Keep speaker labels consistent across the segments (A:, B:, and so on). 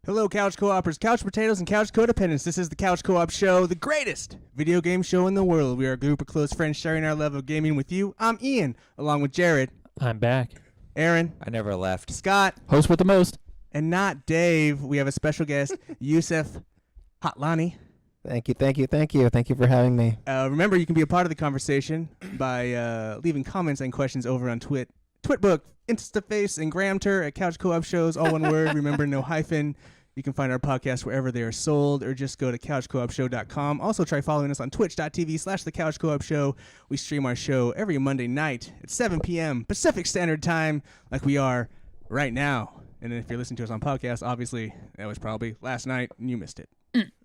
A: Hello, Couch Co-opers, Couch Potatoes, and Couch Codependents. This is the Couch Co-op Show, the greatest video game show in the world. We are a group of close friends sharing our love of gaming with you. I'm Ian, along with Jared.
B: I'm back.
A: Aaron.
C: I never left.
A: Scott.
B: Host with the most.
A: And not Dave. We have a special guest, Yousef Hatlani.
D: Thank you for having me.
A: Remember, you can be a part of the conversation by leaving comments and questions over on TwitBook, InstaFace, and Gramter at Couch Co-op Shows, all one word. Remember, no hyphen. You can find our podcast wherever they are sold, or just go to couchcoopshow.com. Also, try following us on twitch.tv/The Couch Co-op Show. We stream our show every Monday night at 7 p.m. Pacific Standard Time, like we are right now. And then if you're listening to us on podcast, obviously, that was probably last night, and you missed it.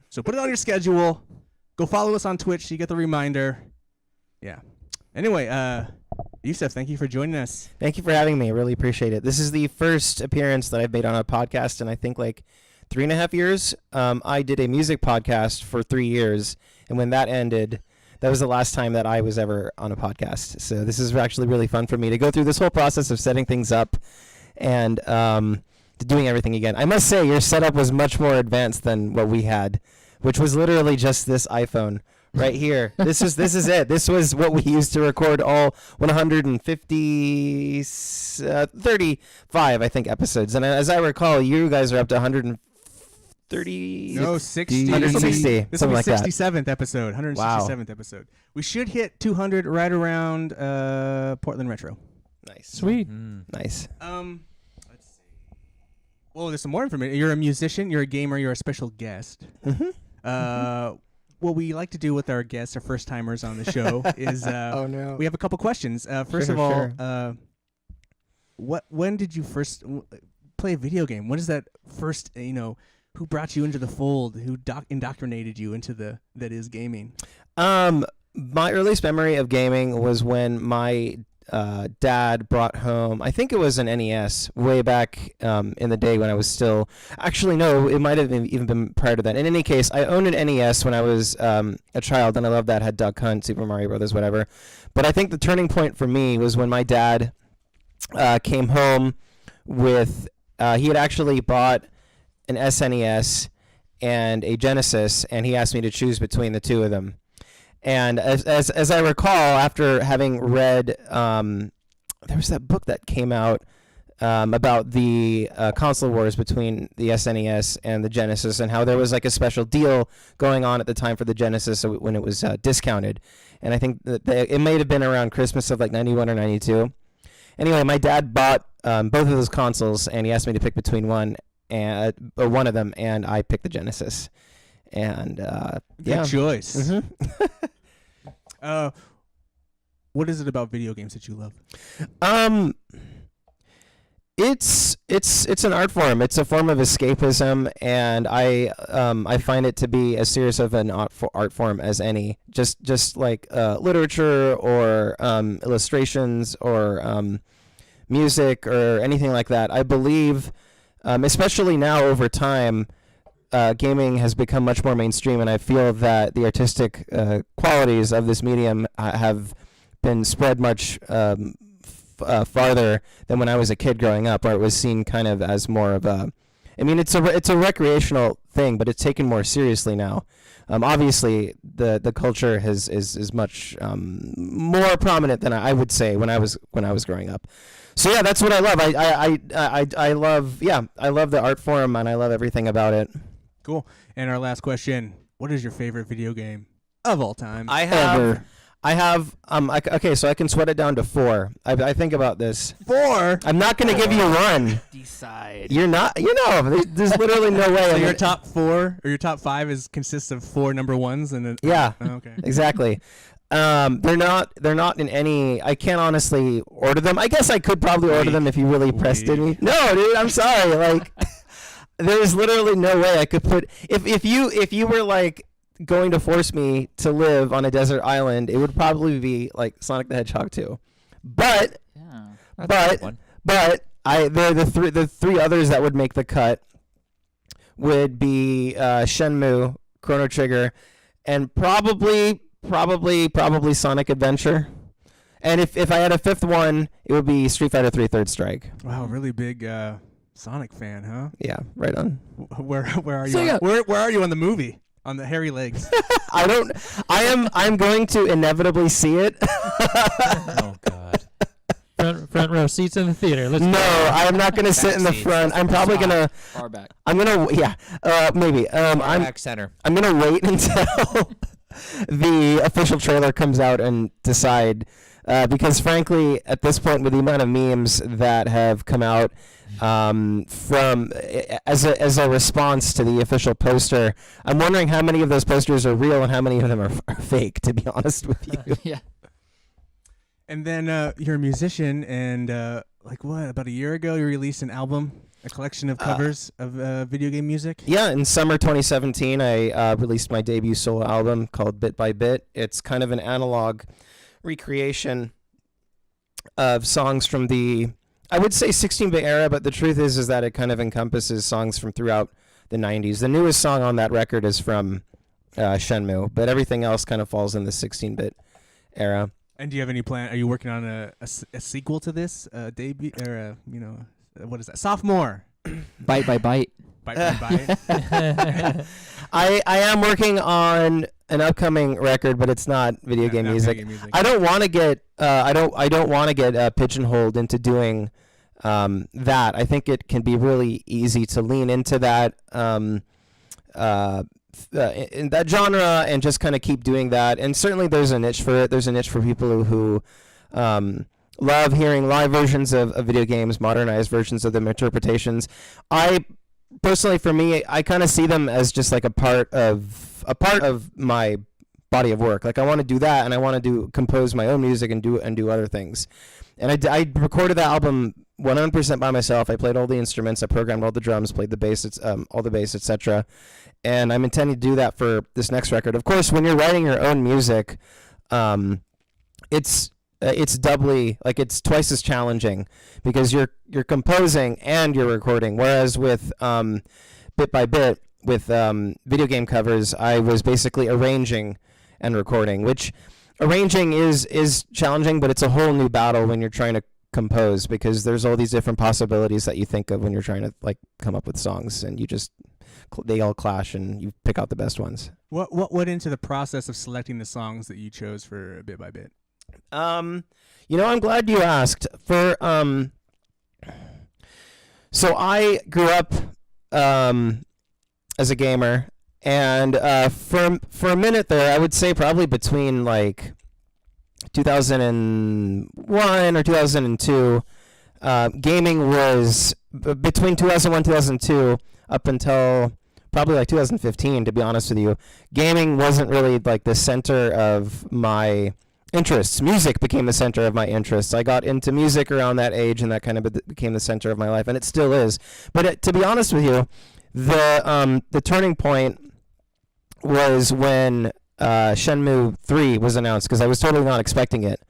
A: So put it on your schedule. Go follow us on Twitch so you get the reminder. Yeah. Anyway, Yousef, thank you for joining us.
D: Thank you for having me. I really appreciate it. This is the first appearance that I've made on a podcast in, I think, like 3.5 years. I did a music podcast for 3 years, and when that ended, that was the last time that I was ever on a podcast. So this is actually really fun for me to go through this whole process of setting things up and doing everything again. I must say, your setup was much more advanced than what we had, which was literally just this iPhone right here. This is it. This was what we used to record all 35, I think, episodes. And as I recall, you guys are up to 130.
A: No, 60.
D: 160.
A: This will be
D: like
A: 67th episode. 167th
D: Wow.
A: episode. We should hit 200 right around Portland Retro.
D: Nice.
B: Sweet.
D: Nice.
A: Let's see. Well, there's some more information. You're a musician. You're a gamer. You're a special guest. What we like to do with our guests, our first timers on the show, is
D: Oh no.
A: we have a couple questions. First of all, when did you first play a video game? When is that first? Who brought you into the fold? Who indoctrinated you into that is gaming?
D: My earliest memory of gaming was when my dad brought home, I think it was an NES way back in the day when I was still, actually no, it might have even been prior to that. In any case, I owned an NES when I was a child, and I loved that. Had Duck Hunt, Super Mario Brothers, whatever. But I think the turning point for me was when my dad came home with, he had actually bought an SNES and a Genesis, and he asked me to choose between the two of them. And as I recall, after having read, there was that book that came out about the console wars between the SNES and the Genesis, and how there was like a special deal going on at the time for the Genesis when it was discounted. And I think that it may have been around Christmas of like 91 or 92. Anyway, my dad bought both of those consoles, and he asked me to pick between one of them, and I picked the Genesis. And
A: Good choice.
D: Mm-hmm.
A: What is it about video games that you love?
D: It's an art form. It's a form of escapism, and I find it to be as serious of an art form as any. Just like literature or illustrations or music or anything like that. I believe, especially now over time, gaming has become much more mainstream, and I feel that the artistic qualities of this medium have been spread much farther than when I was a kid growing up, where it was seen kind of as more of a, I mean, it's a recreational thing, but it's taken more seriously now. Obviously, the culture is much more prominent than I would say when I was growing up. So yeah, that's what I love. I love the art form, and I love everything about it.
A: Cool. And our last question: what is your favorite video game of all time?
D: Okay, so I can sweat it down to 4. I think about this.
A: 4.
D: I'm not going to give you one.
B: Decide.
D: You're not. There's literally no way.
A: So your top 4 or your top 5 consists of 4 number ones, and then
D: yeah.
A: Oh, okay.
D: Exactly. They're not in any. I can't honestly order them. I guess I could probably order them if you really pressed me. No, dude. I'm sorry. Like, there's literally no way I could put. If you were like going to force me to live on a desert island, it would probably be like Sonic the Hedgehog 2. But the three others that would make the cut would be Shenmue, Chrono Trigger, and probably Sonic Adventure. And if I had a fifth one, it would be Street Fighter 3 Third Strike.
A: Wow, really big Sonic fan, huh?
D: Yeah, right on.
A: Where are you?
B: Sega.
A: Where are you on the movie? On the hairy legs.
D: I'm going to inevitably see it.
B: Oh God. Front row seats in the theater. Let's
D: No,
B: go.
D: I'm not going to sit in the
C: seats.
D: front. I'm probably going to
C: Far back.
D: maybe.
C: Far
D: I'm
C: back center.
D: going to wait until the official trailer comes out and decide because frankly at this point with the amount of memes that have come out from as a response to the official poster, I'm wondering how many of those posters are real and how many of them are fake, to be honest with you.
C: Yeah.
A: And then you're a musician, and about a year ago, you released an album, a collection of covers of video game music.
D: Yeah, in summer 2017, I released my debut solo album called Bit by Bit. It's kind of an analog recreation of songs from the, I would say 16-bit era, but the truth is that it kind of encompasses songs from throughout the 90s. The newest song on that record is from Shenmue, but everything else kind of falls in the 16-bit era.
A: And do you have any plan? Are you working on a sequel to this debut or what is that? Sophomore.
B: Bite by bite.
A: Bite by bite.
D: I am working on an upcoming record, but it's not video game
A: Not
D: music.
A: video game music.
D: I don't want to get I don't want to get pigeonholed into doing that. I think it can be really easy to lean into that in that genre and just kind of keep doing that. And certainly there's a niche for it. There's a niche for people who love hearing live versions of video games, modernized versions of them, interpretations. I personally, for me, I kind of see them as just like a part of my body of work. Like I want to do that, and I want to compose my own music and do other things. And I recorded that album 100% by myself. I played all the instruments, I programmed all the drums, played the bass, all the bass, etc. And I'm intending to do that for this next record. Of course, when you're writing your own music, it's doubly, like, it's twice as challenging because you're composing and you're recording. Whereas with Bit by Bit, with video game covers, I was basically arranging and recording, which arranging is challenging, but it's a whole new battle when you're trying to compose because there's all these different possibilities that you think of when you're trying to like come up with songs, and they all clash and you pick out the best ones.
A: What went into the process of selecting the songs that you chose for Bit by Bit?
D: I'm glad you asked. So I grew up as a gamer, and for a minute there, I would say probably between like 2001 or 2002, gaming was between 2001 2002 up until probably like 2015, to be honest with you. Gaming wasn't really like the center of my interests. Music became the center of my interests. I got into music around that age, and that kind of became the center of my life, and it still is. But to be honest with you, the turning point was when Shenmue 3 was announced, because I was totally not expecting it,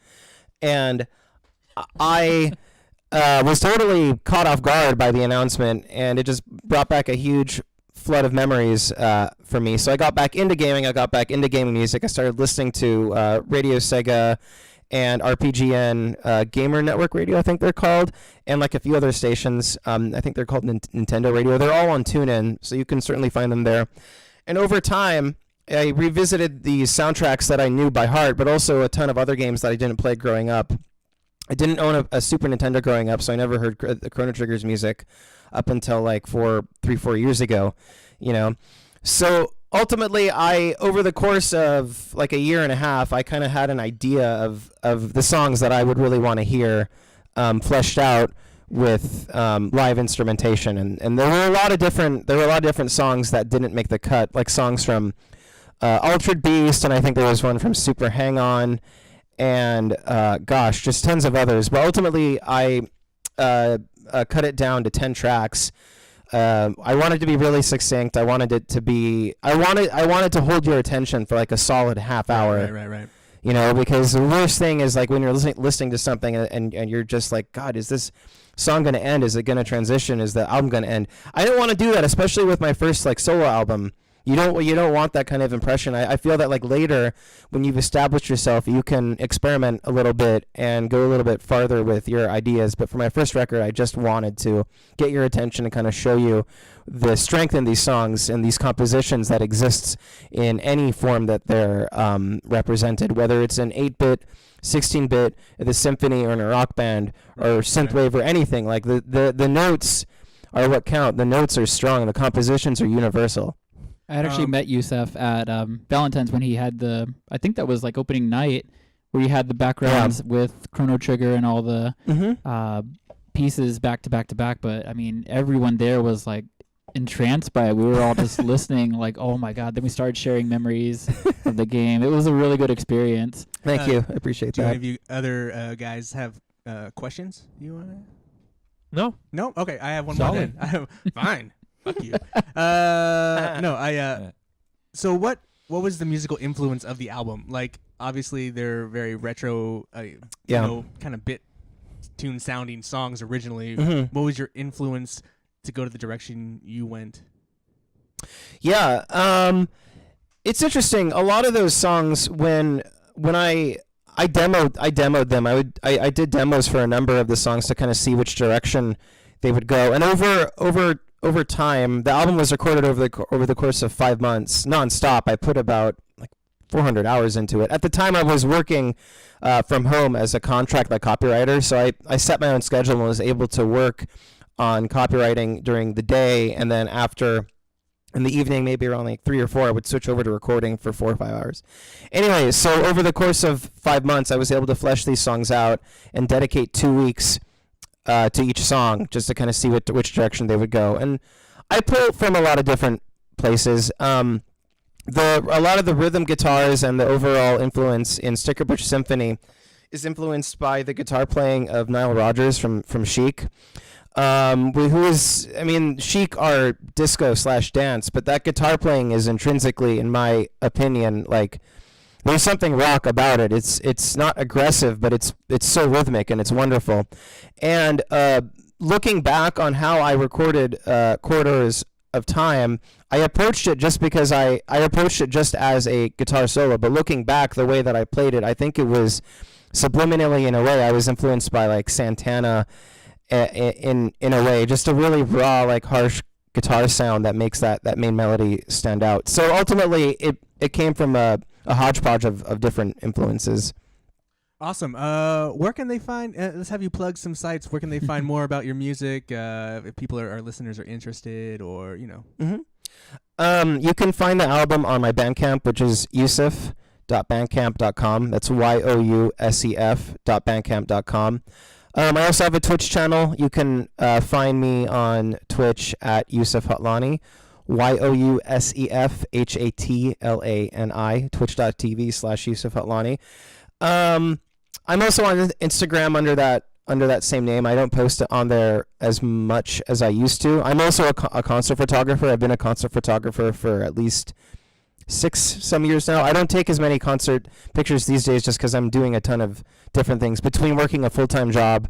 D: and I was totally caught off guard by the announcement, and it just brought back a huge flood of memories for me. So I got back into gaming. I got back into gaming music. I started listening to Radio Sega and RPGN, Gamer Network Radio, I think they're called, and like a few other stations. I think they're called Nintendo Radio. They're all on TuneIn, so you can certainly find them there. And over time, I revisited these soundtracks that I knew by heart, but also a ton of other games that I didn't play growing up. I didn't own a Super Nintendo growing up, so I never heard the Chrono Trigger's music up until like 4 years ago, So ultimately, over the course of like a year and a half, I kind of had an idea of the songs that I would really want to hear fleshed out with live instrumentation, and there were a lot of different songs that didn't make the cut, like songs from Altered Beast, and I think there was one from Super Hang On, and just tons of others. But ultimately, I cut it down to 10 tracks. I wanted to be really succinct. I wanted to hold your attention for like a solid half hour.
A: Right.
D: Because the worst thing is like when you're listening to something and you're just like, God, is this song going to end? Is it going to transition? Is the album going to end? I didn't want to do that, especially with my first like solo album. You don't want that kind of impression. I feel that like later, when you've established yourself, you can experiment a little bit and go a little bit farther with your ideas. But for my first record, I just wanted to get your attention and kind of show you the strength in these songs and these compositions that exists in any form that they're represented, whether it's an 8-bit, 16-bit, the symphony, or in a rock band, or synthwave, or anything. Like the notes are what count. The notes are strong. The compositions are universal.
B: I had actually met Yousef at Valentine's when he had I think that was like opening night, where he had the backgrounds with Chrono Trigger and all the pieces back to back to back. But I mean, everyone there was like entranced by it. We were all just listening like, oh my God. Then we started sharing memories of the game. It was a really good experience.
D: Thank you. I appreciate
A: do
D: that.
A: any of you other guys have questions you want to?
C: No.
A: No? Okay, I have one
C: Solid.
A: more then. Fine. Fuck you. No, so what was the musical influence of the album? Like, obviously they're very retro, you know, kind of bit tune sounding songs originally. What was your influence to go to the direction you went?
D: Yeah, it's interesting. A lot of those songs, when I demoed them. I did demos for a number of the songs to kind of see which direction they would go. And over time, the album was recorded over the course of 5 months, nonstop. I put about like 400 hours into it. At the time, I was working from home as a contract like copywriter, so I set my own schedule and was able to work on copywriting during the day, and then after in the evening, maybe around like 3 or 4, I would switch over to recording for 4 or 5 hours. Anyway, so over the course of 5 months, I was able to flesh these songs out and dedicate 2 weeks to each song just to kind of see which direction they would go. And I pull from a lot of different places. A lot of the rhythm guitars and the overall influence in Sticker Bush Symphony is influenced by the guitar playing of Nile Rodgers from Chic. Chic are disco/dance, but that guitar playing is intrinsically, in my opinion, like there's something rock about it. It's not aggressive, but it's so rhythmic and it's wonderful. And looking back on how I recorded Quarters of Time, I approached it just because I approached it just as a guitar solo. But looking back, the way that I played it, I think it was subliminally, in a way, I was influenced by like Santana. In a way, just a really raw, like harsh guitar sound that makes that main melody stand out. So ultimately, it came from a hodgepodge of different influences.
A: Awesome. Where can they find? Let's have you plug some sites. Where can they find more about your music? If people our listeners are interested, or you know.
D: You can find the album on my Bandcamp, which is yousef.bandcamp.com. That's yousef.bandcamp.com. I also have a Twitch channel. You can find me on Twitch at Yousef Hatlani, YOUSEF HATLANI, twitch.tv/Yousef Hatlani. I'm also on Instagram under that same name. I don't post it on there as much as I used to. I'm also a concert photographer. I've been a concert photographer for at least 6 years now. I don't take as many concert pictures these days just because I'm doing a ton of different things between working a full-time job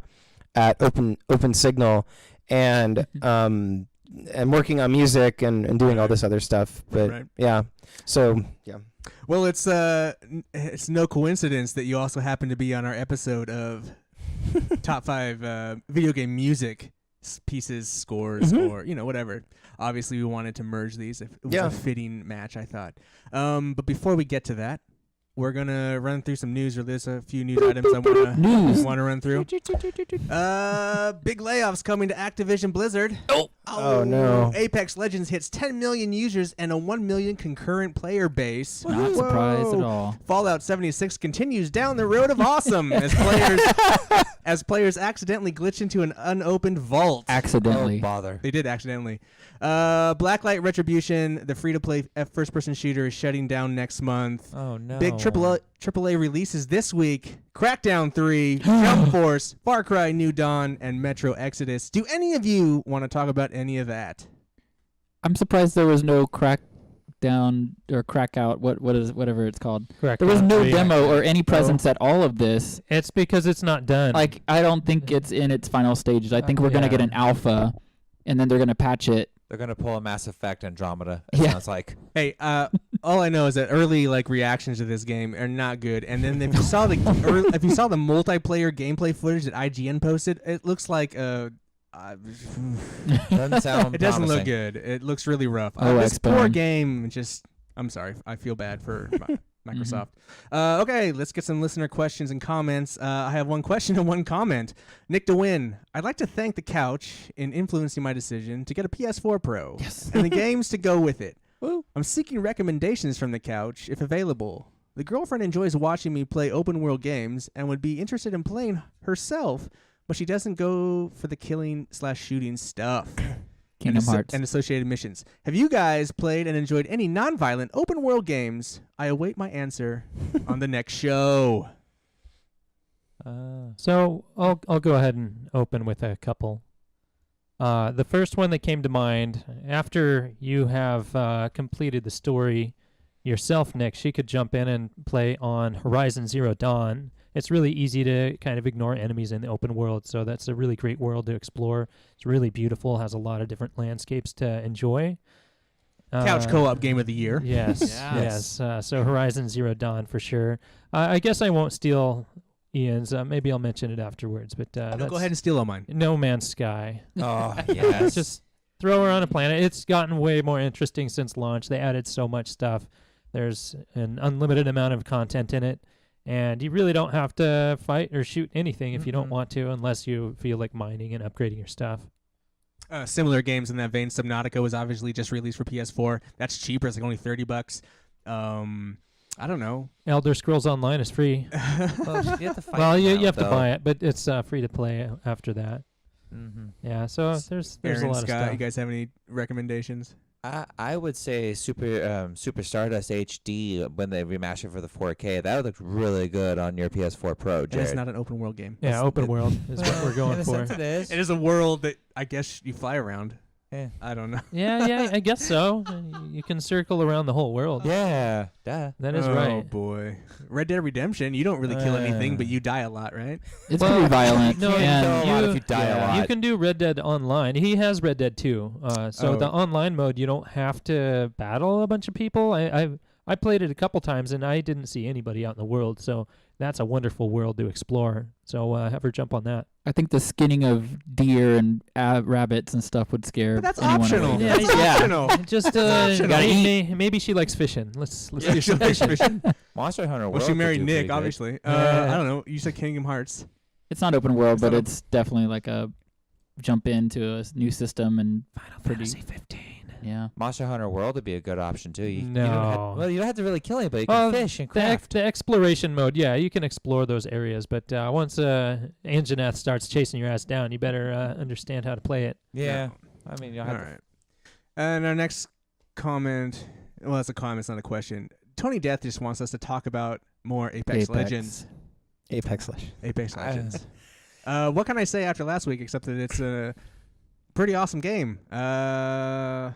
D: at Open Signal and working on music and doing all this other stuff. But yeah, so yeah.
A: Well, it's no coincidence that you also happen to be on our episode of Top 5 Video Game Music pieces, scores, or you know, whatever. Obviously, we wanted to merge these. It was a fitting match, I thought. But before we get to that, we're gonna run through some news. Or there's a few news items I want to run through. Big layoffs coming to Activision Blizzard.
D: Oh no!
A: Apex Legends hits 10 million users and a 1 million concurrent player base.
B: Not surprised at all.
A: Fallout 76 continues down the road of awesome as players accidentally glitch into an unopened vault.
B: Accidentally.
C: Oh, bother.
A: They did accidentally. Blacklight Retribution, the free-to-play first-person shooter, is shutting down next month.
C: Oh no!
A: Big AAA releases this week: Crackdown 3, Jump Force, Far Cry New Dawn, and Metro Exodus. Do any of you want to talk about any of that?
B: I'm surprised there was no Crackdown or Crackout, whatever it's called. There was no demo or any presence at all of this.
C: It's because it's not done.
B: Like, I don't think it's in its final stages. I think we're going to get an alpha, and then they're going to patch it
E: They're gonna pull a Mass Effect Andromeda. It
B: Yeah.
E: sounds like.
A: Hey, all I know is that early reactions to this game are not good. And then if you saw the multiplayer gameplay footage that IGN posted, it looks like
E: Doesn't sound.
A: it doesn't look
E: promising.
A: good. It looks really rough.
B: Oh,
A: This poor
B: X-Bone.
A: game I'm sorry. I feel bad for Microsoft. Okay, let's get some listener questions and comments. I have one question and one comment. Nick DeWin, I'd like to thank the couch in influencing my decision to get a PS4 Pro and the games to go with it.
D: Woo.
A: I'm seeking recommendations from the couch, if available. The girlfriend enjoys watching me play open world games and would be interested in playing herself, but she doesn't go for the killing/shooting stuff.
B: Kingdom Hearts.
A: And associated missions. Have you guys played and enjoyed any non-violent open world games? I await my answer on the next show.
C: So I'll go ahead and open with a couple. The first one that came to mind, after you have completed the story yourself, Nick, she could jump in and play on Horizon Zero Dawn. It's really easy to kind of ignore enemies in the open world, so that's a really great world to explore. It's really beautiful, has a lot of different landscapes to enjoy.
A: Couch co-op game of the year.
C: Yes,
B: Yes.
C: yes. So Horizon Zero Dawn for sure. I guess I won't steal Ian's. Maybe I'll mention it afterwards. But
A: No,
C: that's
A: go ahead and steal all mine.
C: No Man's Sky.
E: Oh yes.
C: Just throw her on a planet. It's gotten way more interesting since launch. They added so much stuff. There's an unlimited amount of content in it. And you really don't have to fight or shoot anything if you don't want to, unless you feel like mining and upgrading your stuff.
A: Similar games in that vein. Subnautica was obviously just released for PS4. That's cheaper. It's like only $30. I don't know.
C: Elder Scrolls Online is free.
E: Well, you have to fight
C: Well, you
E: now,
C: have to
E: though.
C: buy it, but it's free to play after that.
E: Mm-hmm.
C: Yeah, so there's
A: Aaron,
C: a lot
A: Scott,
C: of stuff.
A: you guys have any recommendations?
E: I would say Super Stardust HD when they remastered for the 4K. That looked really good on your PS4 Pro,
A: And
E: Jared.
A: it's not an open world game.
C: Yeah, open world is what we're going
E: In a
C: for.
E: sense it is.
A: It is a world that I guess you fly around.
E: Yeah.
A: I don't know.
C: Yeah, I guess so. You can circle around the whole world.
E: Yeah. Duh.
C: That is
A: Oh
C: right.
A: boy, Red Dead Redemption. You don't really kill anything, but you die a lot, right?
B: It's
C: Well,
B: pretty violent.
C: no,
B: and
E: kill a lot if you die a lot.
C: You can do Red Dead Online. He has Red Dead 2. So
A: Oh.
C: the online mode, you don't have to battle a bunch of people. I played it a couple times, and I didn't see anybody out in the world. So that's a wonderful world to explore. So have her jump on that.
B: I think the skinning of deer and rabbits and stuff would scare
A: But that's
B: anyone
A: optional.
B: away.
C: Yeah,
A: That's
C: yeah.
A: optional.
C: Just
A: optional.
C: maybe she likes fishing. Let's
A: Yeah,
C: do
A: she'll
C: some
A: fish
C: fishing.
A: fishing.
E: Monster Hunter World.
A: Well, she
E: could
A: married
E: do pretty
A: Nick,
E: good.
A: obviously.
C: Yeah.
A: I don't know. You said Kingdom Hearts.
B: It's not open world,
A: It's
B: but
A: not
B: it's definitely like a jump into a new system and
C: Final
B: pretty.
C: Fantasy 15.
B: Yeah.
E: Monster Hunter World would be a good option too. You don't
C: No.
E: you don't have to really kill anybody. You
C: Well,
E: can fish and
C: The
E: craft.
C: exploration mode, yeah, you can explore those areas, but once Anjanath starts chasing your ass down, you better understand how to play it.
E: Yeah. I mean, you'll
A: All
E: have to
A: right. And our next comment. Well, it's a comment. It's not a question. Tony Death just wants us to talk about more Apex Legends.
D: Apex Legends.
A: Apex Legends. What can I say after last week except that it's a pretty awesome game.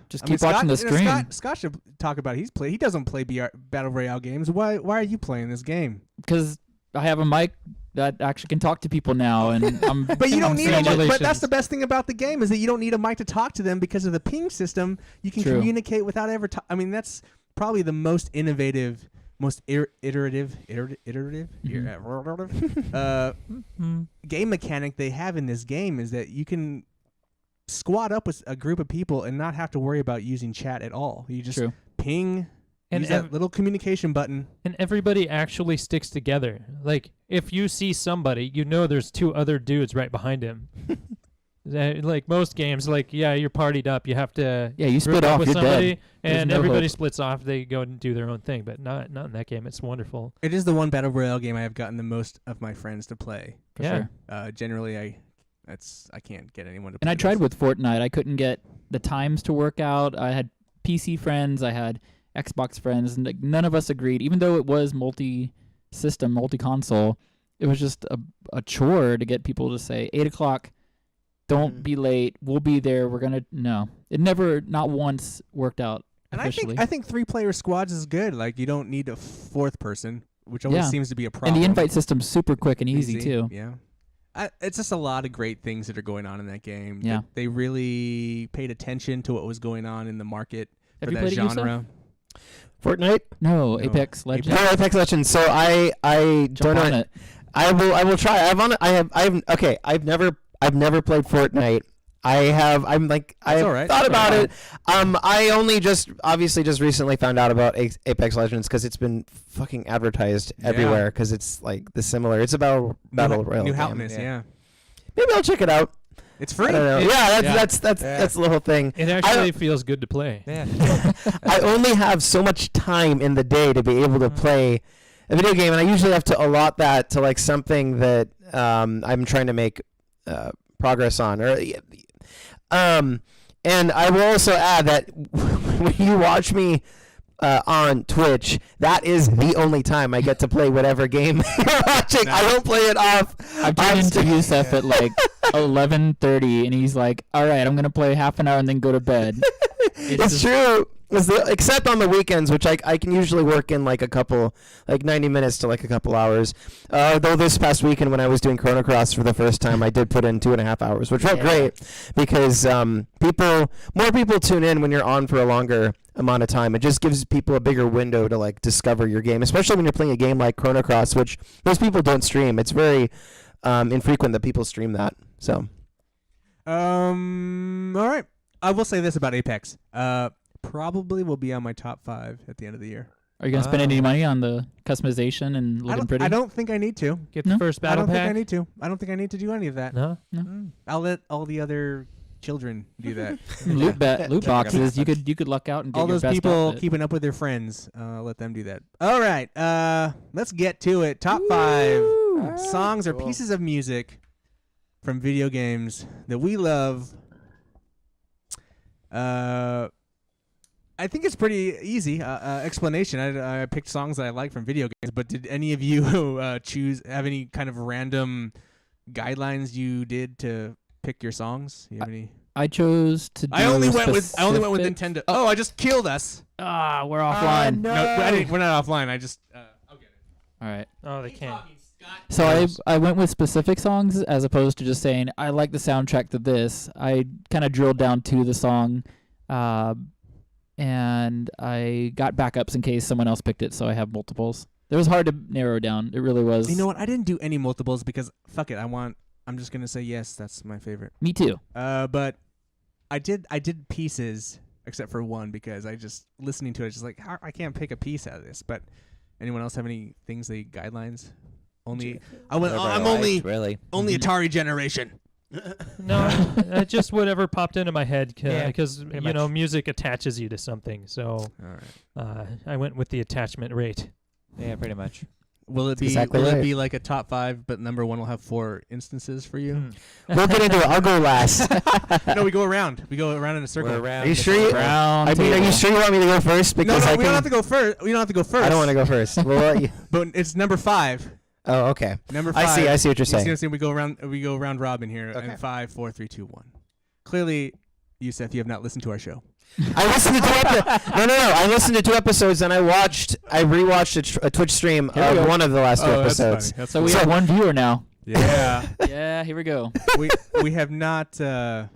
B: Just keep watching the stream.
A: Scott should talk about it. He doesn't play Battle Royale games. Why are you playing this game?
B: Because I have a mic that actually can talk to people now, and I'm.
A: But you don't
B: I'm
A: need a mic. But
C: Congratulations.
A: that's the best thing about the game is that you don't need a mic to talk to them because of the ping system. You can
B: True.
A: communicate without ever. I mean, that's probably the most innovative, most iterative game mechanic they have in this game is that you can squat up with a group of people and not have to worry about using chat at all. You just
B: True.
A: ping.
C: And
A: Use that little communication button.
C: And everybody actually sticks together. Like, if you see somebody, you know there's two other dudes right behind him. Like most games, like, yeah, you're partied up. You have to
B: Yeah, you split
C: group up
B: off.
C: with
B: You're
C: somebody,
B: dead. There's
C: and
B: no
C: everybody
B: hope.
C: splits off. They go and do their own thing, but not in that game. It's wonderful.
A: It is the one Battle Royale game I have gotten the most of my friends to play.
B: For
C: Yeah.
B: sure.
A: Generally, I can't get anyone to play
B: And I tried
A: this.
B: with Fortnite. I couldn't get the times to work out. I had PC friends. I had Xbox friends, and like, none of us agreed. Even though it was multi-system, multi-console, it was just a chore to get people to say 8 o'clock. Don't be late. We'll be there. We're gonna no. It never, not once, worked out
A: And
B: officially.
A: I think 3-player squads is good. Like you don't need a fourth person, which always
B: Yeah.
A: seems to be a problem.
B: And the invite system's super quick and easy too.
A: Yeah. it's just a lot of great things that are going on in that game.
B: Yeah.
A: They really paid attention to what was going on in the market
B: Have
A: for
B: you
A: that
B: played it, Yousef?
A: genre.
D: Fortnite?
B: No,
A: No.
B: Apex Legends.
D: No, Apex Legends. So I
B: Jump
D: don't
B: on
D: know.
B: it.
D: I will try. I've never played Fortnite. I've
A: all right.
D: thought
A: That's
D: about
A: all
D: it. I only just recently found out about Apex Legends because it's been fucking advertised everywhere because it's like the similar. It's about battle royale.
A: New
D: game.
A: Hotness, yeah.
D: Maybe I'll check it out.
A: It's
D: I
A: free.
D: don't know.
C: Yeah.
D: That's the whole thing.
C: It actually feels good to play.
E: Yeah.
D: I only have so much time in the day to be able to play a video game, and I usually have to allot that to like something that I'm trying to make progress on. And I will also add that when you watch me on Twitch, that is the only time I get to play whatever game you're watching. I don't play it off.
B: I've turned into Yousef at like 11:30, and he's like, "All right, I'm gonna play half an hour and then go to bed."
D: It's true. Except on the weekends, which I can usually work in like 90 minutes to like a couple hours. Though this past weekend when I was doing Chrono Cross for the first time, I did put in 2.5 hours, which felt great because more people tune in when you're on for a longer amount of time. It just gives people a bigger window to like discover your game, especially when you're playing a game like Chrono Cross, which most people don't stream. It's very infrequent that people stream that. So,
A: All right. I will say this about Apex. Probably will be on my top 5 at the end of the year.
B: Are you gonna spend any money on the customization and looking pretty?
A: I don't think I need to.
C: Get
B: No?
C: the first
A: I
C: battle
A: don't
C: pack.
A: think I need to. I don't think I need to do any of that.
C: No.
A: I'll let all the other children do that.
B: loot boxes. You could luck out and get
A: all
B: your
A: those
B: best
A: people
B: outfit.
A: keeping up with their friends. Let them do that. All right. Let's get to it. Top 5 songs or pieces of music from video games that we love. I think it's pretty easy explanation. I picked songs that I like from video games, but did any of you have any kind of random guidelines you did to pick your songs? You have any?
B: I chose to.
A: I only went with
B: specific-
A: Nintendo. Oh, I just killed us.
B: Ah, we're offline.
A: No, we're not offline. I just I'll get it.
B: All right.
C: Oh, they can't.
B: So I went with specific songs as opposed to just saying I like the soundtrack to this. I kind of drilled down to the song, and I got backups in case someone else picked it. So I have multiples. It was hard to narrow down. It really was.
A: You know what? I didn't do any multiples because fuck it. I'm just gonna say yes. That's my favorite.
B: Me too.
A: But I did pieces except for one because I just listening to it. I was just like I can't pick a piece out of this. But anyone else have any things? Guidelines? Only I'm only Atari generation.
C: No, just whatever popped into my head
E: Yeah,
C: because
E: pretty much.
C: music attaches you to something. So
A: All right.
C: I went with the attachment rate.
E: Yeah, pretty much.
A: Will it be
D: exactly
A: will
D: right.
A: it be like a top 5, but number 1 will have 4 instances for you?
D: we'll get into it. I'll go last.
A: No, we go around. We go around in a circle.
E: We're around
D: Are you
E: the
D: sure you-
E: circle.
B: Round
D: Are you sure you want me to go first?
A: No,
D: Because
A: we don't have to go first. We don't have to go first.
D: I don't want to go first. We'll let you.
A: But it's number 5.
D: Oh, okay.
A: Number 5.
D: I see what you're
A: You see what
D: saying.
A: I'm saying? We go round robin here.
D: Okay.
A: And 5, 4, 3, 2, 1. Clearly, Yousef, you have not listened to our show.
D: I listened to No. I listened to 2 episodes and I rewatched a Twitch stream
B: Here we
D: of
B: go.
D: one of the last 2
A: that's
D: episodes.
A: funny. That's
B: So we
A: funny.
B: have one viewer now.
A: Yeah.
B: Yeah, here we go.
A: we have not. I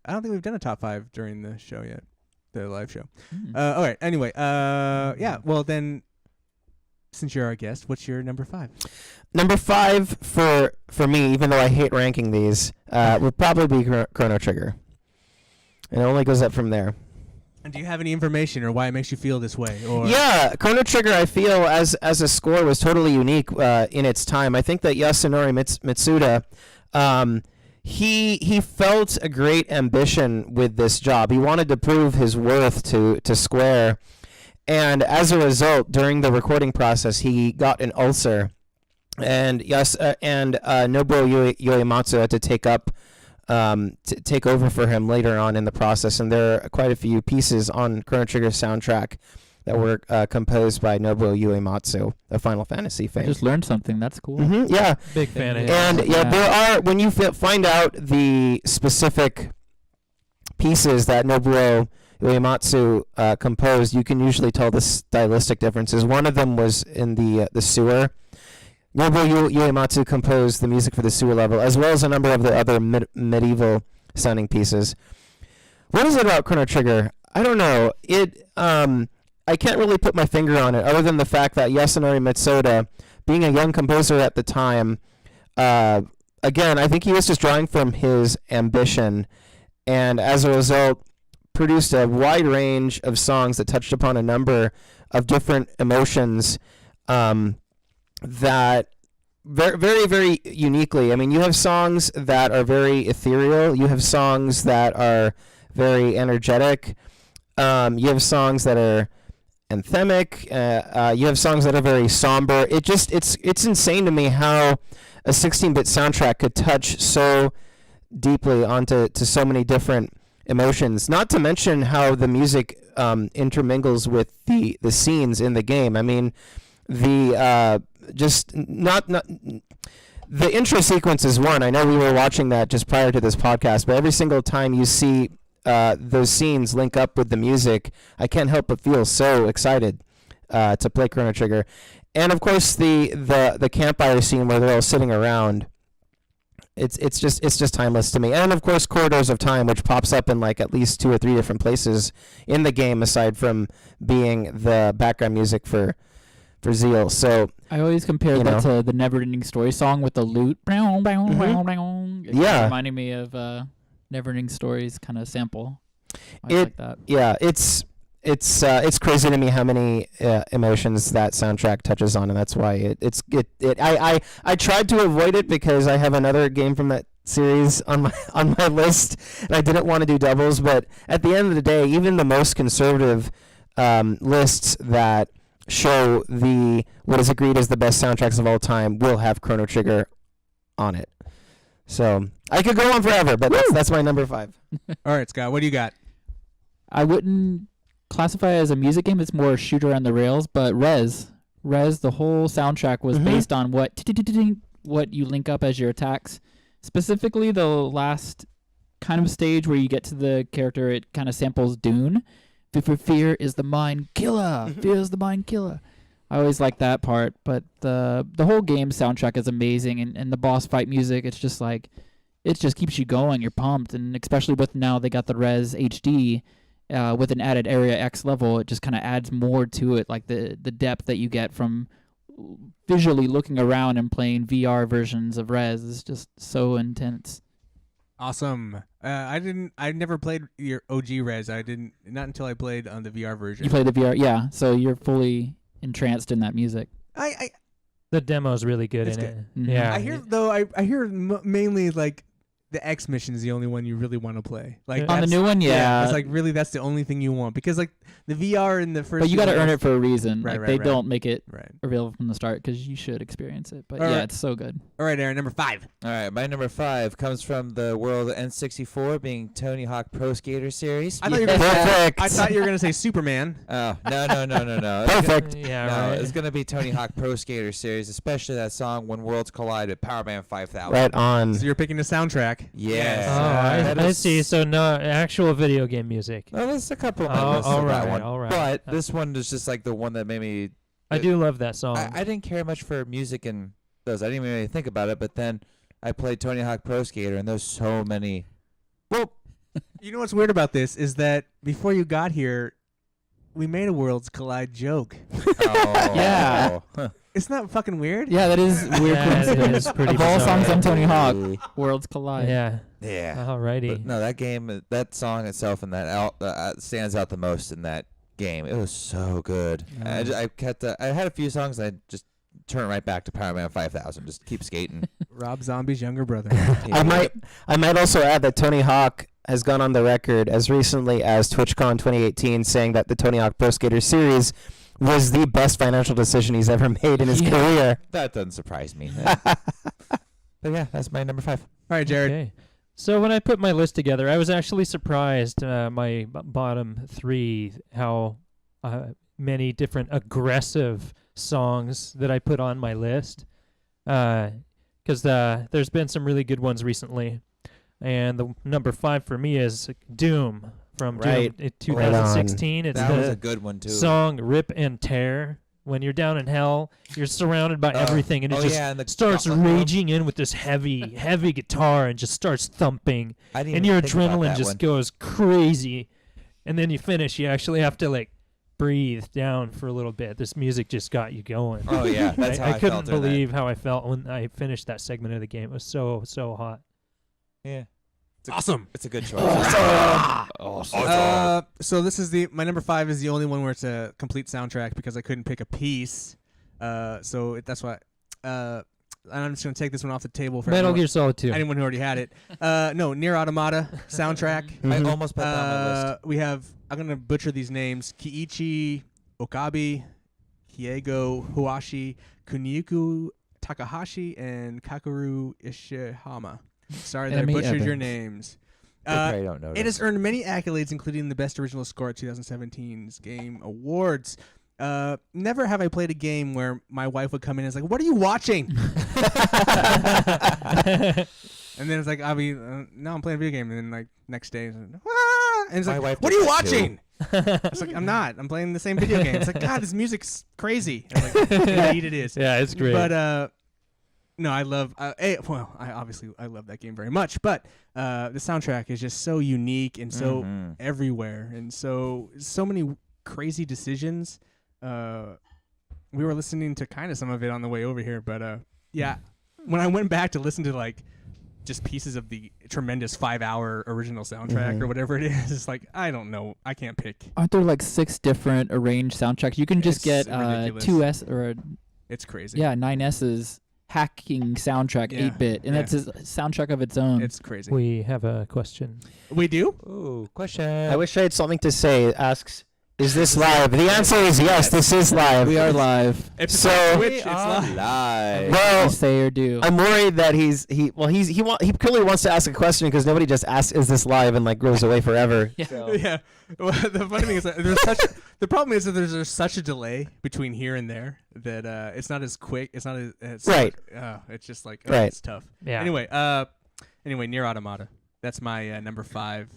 A: don't think we've done a top 5 during the show yet, the live show. All right. Anyway. Yeah. Well then, since you're our guest, what's your number 5?
D: Number 5 for me, even though I hate ranking these, would probably be Chrono Trigger. And it only goes up from there.
A: And do you have any information or why it makes you feel this way? Or
D: Yeah, Chrono Trigger, I feel as a score was totally unique in its time. I think that Yasunori Mitsuda, he felt a great ambition with this job. He wanted to prove his worth to Square, and as a result, during the recording process, he got an ulcer, and Nobuo Uematsu had to take over for him later on in the process, and there are quite a few pieces on Chrono Trigger's soundtrack that were composed by Nobuo Uematsu, a Final Fantasy
B: I
D: fan.
B: just learned something. That's cool.
D: Yeah,
C: Big fan of his.
D: and
B: Yeah.
D: there are, when you find out the specific pieces that Nobuo Uematsu composed, you can usually tell the stylistic differences. One of them was in the sewer. Nobuo Uematsu composed the music for the sewer level, as well as a number of the other medieval sounding pieces. What is it about Chrono Trigger? I don't know. I can't really put my finger on it, other than the fact that Yasunori Mitsuda, being a young composer at the time, again, I think he was just drawing from his ambition, and as a result, produced a wide range of songs that touched upon a number of different emotions that very, very, very uniquely. I mean, you have songs that are very ethereal. You have songs that are very energetic. You have songs that are anthemic. You have songs that are very somber. It's insane to me how a 16-bit soundtrack could touch so deeply onto so many different emotions. Not to mention how the music intermingles with the scenes in the game. I mean, the intro sequence is one. I know we were watching that just prior to this podcast, but every single time you see those scenes link up with the music, I can't help but feel so excited to play Chrono Trigger. And of course, the campfire scene where they're all sitting around. It's just timeless to me. And of course, Corridors of Time, which pops up in like at least 2 or 3 different places in the game, aside from being the background music for Zeal. So
B: I always compare that to the Never-Ending Story song with the lute. It
D: Yeah.
B: reminded me of Never-Ending Story's kind of sample. I like that.
D: Yeah, it's crazy to me how many emotions that soundtrack touches on, and that's why I tried to avoid it because I have another game from that series on my list, and I didn't want to do doubles. But at the end of the day, even the most conservative lists that show what is agreed as the best soundtracks of all time will have Chrono Trigger on it. So I could go on forever, but that's my number 5.
A: All right, Scott, what do you got?
B: I wouldn't classify it as a music game. It's more a shooter on the rails. But Rez, the whole soundtrack was based on what you link up as your attacks. Specifically, the last kind of stage where you get to the character, it kind of samples Dune. Fear is the mind killer. Fear is the mind killer. I always like that part, but the whole game soundtrack is amazing, and the boss fight music, it's just like, it just keeps you going. You're pumped, and especially with now they got the Res HD with an added Area X level, it just kind of adds more to it, like the depth that you get from visually looking around and playing VR versions of Res is just so intense.
A: Awesome. I never played your OG Res. Not until I played on the VR version.
B: You played the VR, yeah. So you're fully entranced in that music.
C: The demo's really good
A: It's
C: in
A: good.
C: it.
B: Mhm.
C: Yeah.
A: I hear though. I hear mainly like the X mission is the only one you really want to play. Like
B: On the
A: that's-
B: new one, yeah.
A: It's like really that's the only thing you want because like the VR in the first.
B: But you got to
A: two
B: earn
A: Res-
B: it for a reason.
A: Right,
B: Like
A: right,
B: they
A: right.
B: don't make it
A: Right.
B: available from the start because you should experience it. But
A: All
B: yeah,
A: right.
B: it's so good.
A: All right, Aaron, number 5.
E: All right, my number 5 comes from the world of N64, being Tony Hawk Pro Skater Series.
A: I thought you were gonna
D: Perfect.
A: I thought you were gonna say Superman.
E: Oh, no. It's
D: Perfect.
C: Yeah,
E: No,
C: right.
E: it's gonna be Tony Hawk Pro Skater Series, especially that song "When Worlds Collide" with Power Man 5000.
D: Right on.
A: So you're picking the soundtrack.
E: Yes.
C: Oh,
E: that
C: I
E: is-
C: see. So no actual video game music.
E: Well, there's a couple of
C: Oh,
E: my lists
C: all
E: of that
C: right,
E: one.
C: all right.
E: But this one is just like the one that made me.
C: I do love that song.
E: I didn't care much for music and those. I didn't even really think about it. But then I played Tony Hawk Pro Skater, and there's so many. Well,
A: You know what's weird about this is that before you got here, we made a Worlds Collide joke.
B: Yeah.
E: Huh.
A: It's not fucking weird.
B: Yeah, that is weird.
C: Yeah, it
B: coincidence.
C: is pretty
B: Of all
C: bizarre.
B: songs on Tony Hawk,
E: Really?
B: Worlds Collide.
C: yeah.
E: Yeah.
C: Alrighty.
E: But no, that game, that song itself, and that stands out the most in that game. It was so good. I had a few songs. I just turned right back to Power Man 5000. Just keep skating.
A: Rob Zombie's younger brother.
E: Yeah.
D: I might also add that Tony Hawk has gone on the record as recently as TwitchCon 2018 saying that the Tony Hawk Pro Skater Series was the best financial decision he's ever made in his
B: Yeah.
D: career.
E: That doesn't surprise me. But yeah, that's my number 5.
A: All right, Jared.
C: Okay. So when I put my list together, I was actually surprised my bottom 3 how many different aggressive songs that I put on my list. Because there's been some really good ones recently. And the number 5 for me is Doom from
D: Right.
C: Doom 2016. It's
E: That was a
C: the
E: good one too.
C: song Rip and Tear. when you're down in hell, you're surrounded by everything, and it just
E: and the
C: starts
E: gauntlet room.
C: raging in with this heavy guitar and just starts thumping,
E: I didn't
C: and
E: even
C: your
E: think about
C: adrenaline
E: that
C: just
E: one.
C: goes crazy. And then you finish, you actually have to like breathe down for a little bit. This music just got you going.
E: Oh yeah, that's how I
C: couldn't
E: felt during that.
C: believe how I felt when I finished that segment of the game. It was so hot.
E: Yeah.
A: Awesome.
E: It's a good choice.
A: So this is my number 5 is the only one where it's a complete soundtrack because I couldn't pick a piece. That's why. And I'm just gonna take this one off the table for
C: Metal
A: anyone,
C: Gear Solid 2.
A: anyone who already had it. No, Nier Automata soundtrack.
E: I almost put that on my list.
A: We have. I'm gonna butcher these names: Kiichi Okabe, Kiego Huashi, Kuniyuku Takahashi, and Kakeru Ishihama. Sorry that I
B: Enemy
A: butchered your
B: Evans.
A: names.
E: They probably don't know.
A: It has earned many accolades, including the Best Original Score at 2017's Game Awards. Never have I played a game where my wife would come in and is like, "What are you watching?" And then it's like, I'll be, no, I'm playing a video game. And then like next day, it's like, "Ah!" And it's
E: My
A: like,
E: wife
A: "What are
E: did
A: you
E: that, too.
A: watching?" It's like, I'm not. I'm playing the same video game. It's like, God, this music's crazy. And I'm like, indeed it is.
C: Yeah, it's great.
A: But no, I love. I love that game very much. But the soundtrack is just so unique and so everywhere, and so many crazy decisions. We were listening to kind of some of it on the way over here, but yeah, when I went back to listen to like just pieces of the tremendous 5-hour original soundtrack or whatever it is, it's like I don't know, I can't pick.
B: Aren't there like 6 different arranged soundtracks? You can just
A: It's
B: get
A: ridiculous.
B: 2S or
A: It's crazy.
B: 9S's hacking soundtrack,
A: Yeah,
B: 8-bit, and
A: yeah.
B: that's a soundtrack of its own.
A: It's crazy.
C: we have a question.
A: We do?
E: Ooh, question.
D: I wish I had something to say. It asks, is this live? The answer is yes, this is live.
B: We are live.
A: If it's
D: So-
A: on Twitch,
E: We
A: it's
E: are
A: live.
E: live.
D: Well,
B: Say or do.
D: I'm worried that he clearly wants to ask a question because nobody just asks, is this live, and like goes away forever.
B: Yeah.
D: So-
A: Yeah. Well, the funny thing is that the problem is that there's such a delay between here and there that it's not as quick. It's not as it's
D: Right.
A: it's just like
D: Right.
A: it's tough.
C: Yeah.
A: Anyway, Nier Automata. That's my number 5.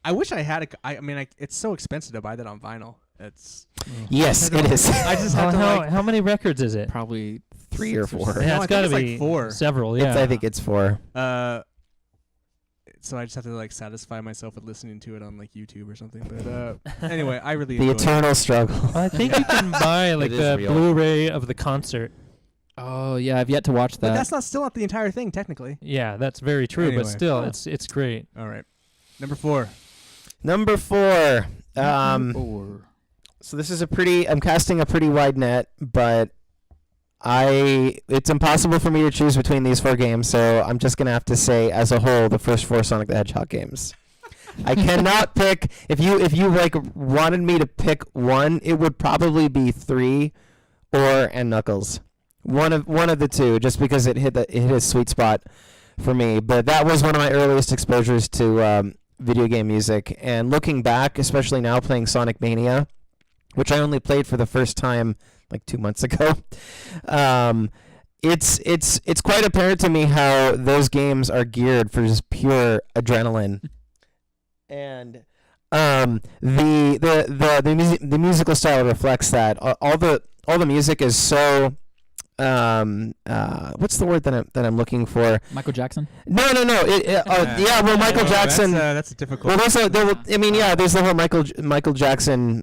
A: I wish I had it's so expensive to buy that on vinyl. It's
D: Yes, it is.
A: I just have to like
C: how many records is it?
B: Probably
D: 3 or 4.
A: No, I
C: Yeah,
A: think
C: it's got to
A: it's like
C: be
A: 4.
C: several. Yeah,
D: I think it's 4.
A: so I just have to like satisfy myself with listening to it on like YouTube or something. But anyway, I really
D: The
A: enjoyed it.
D: eternal struggle.
C: I think you can buy like
E: is
C: the
E: real.
C: Blu-ray of the concert.
B: Oh yeah, I've yet to watch
A: But
B: that.
A: that's still not the entire thing technically.
C: Yeah, that's very true.
A: Anyway.
C: But still,
A: Oh.
C: it's great.
A: All right, number 4.
D: Number 4.
B: Or
D: So this is I'm casting a pretty wide net, but it's impossible for me to choose between these 4 games, so I'm just going to have to say as a whole the first 4 Sonic the Hedgehog games. I cannot pick if you like wanted me to pick one, it would probably be 3 and Knuckles. One of the two, just because it hit a sweet spot for me, but that was one of my earliest exposures to video game music, and looking back, especially now playing Sonic Mania, which I only played for the first time like 2 months ago. It's quite apparent to me how those games are geared for just pure adrenaline, and the musical style reflects that. All the music is so. What's the word that I'm looking for?
B: Michael Jackson.
D: No. Yeah, well, Michael Jackson.
A: That's a difficult.
D: Well, there's the whole Michael Jackson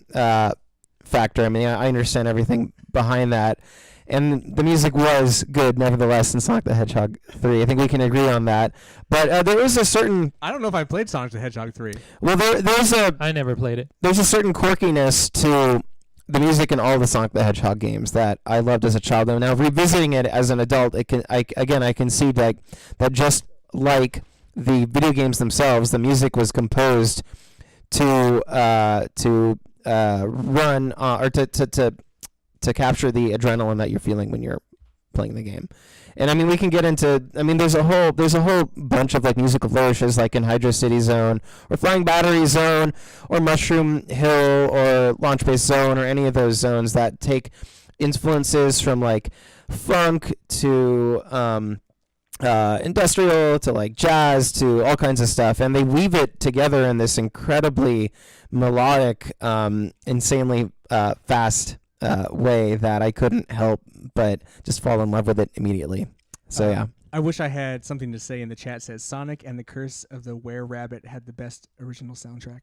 D: factor. I mean, I understand everything behind that, and the music was good nevertheless in Sonic the Hedgehog 3. I think we can agree on that. But there is a certain
A: I don't know if I played Sonic the Hedgehog 3.
C: I never played it.
D: there's a certain quirkiness to the music in all the Sonic the Hedgehog games that I loved as a child. And now revisiting it as an adult, I can see that just like the video games themselves, the music was composed to run or to capture the adrenaline that you're feeling when you're playing the game. And I mean, we can get into. I mean, there's a whole bunch of like musical flourishes, like in Hydro City Zone, or Flying Battery Zone, or Mushroom Hill, or Launch Base Zone, or any of those zones that take influences from like funk to industrial to like jazz to all kinds of stuff, and they weave it together in this incredibly melodic, insanely fast way that I couldn't help but just fall in love with it immediately. So yeah.
A: I wish I had something to say in the chat. Says Sonic and the Curse of the Were-Rabbit had the best original soundtrack.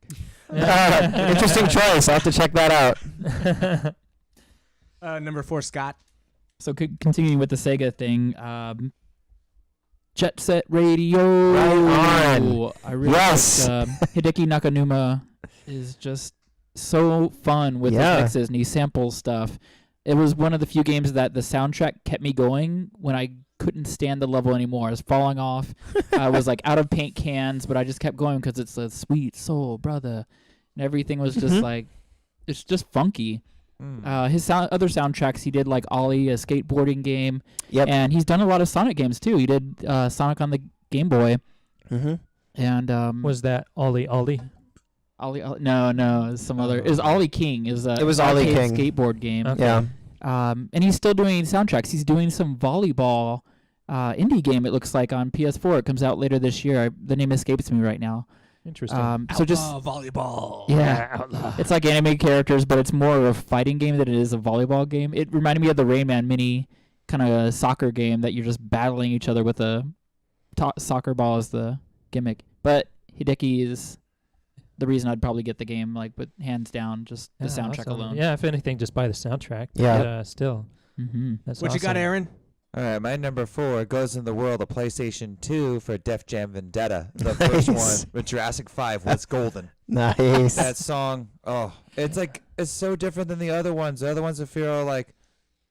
D: Interesting choice. I'll have to check that out.
A: Number 4, Scott.
B: So continuing with the Sega thing, Jet Set Radio.
D: Right on.
B: I really like, Hideki Nakanuma is just so fun with his mixes and he samples stuff. It was one of the few games that the soundtrack kept me going when I couldn't stand the level anymore. I was falling off. I was like out of paint cans, but I just kept going because it's a sweet soul, brother. And everything was just like, it's just funky. His other soundtracks, he did like Ollie, a skateboarding game.
D: Yep.
B: And he's done a lot of Sonic games too. He did Sonic on the Game Boy.
D: Mm-hmm.
B: And
C: Was that Ollie?
B: Ollie, no, it was some other. It was Ollie King. It was
D: Ollie King
B: skateboard game.
C: Okay.
D: Yeah.
B: And he's still doing soundtracks. He's doing some volleyball indie game. It looks like on PS4. It comes out later this year. The name escapes me right now.
C: Interesting.
B: So just
A: volleyball.
B: Yeah, it's like anime characters, but it's more of a fighting game than it is a volleyball game. It reminded me of the Rayman mini kind of soccer game that you're just battling each other with a soccer ball as the gimmick. But Hideki is the reason I'd probably get the game, like, but hands down, just the soundtrack alone.
C: Yeah, if anything, just buy the soundtrack.
D: Yeah.
C: But, still.
B: Mm-hmm.
C: That's
A: What you got,
C: awesome.
A: Aaron?
E: All right, my number 4 goes in the world of PlayStation 2 for Def Jam Vendetta. The first one with Jurassic 5 was Golden.
D: Nice.
E: That song, it's so different than the other ones. The other ones I feel like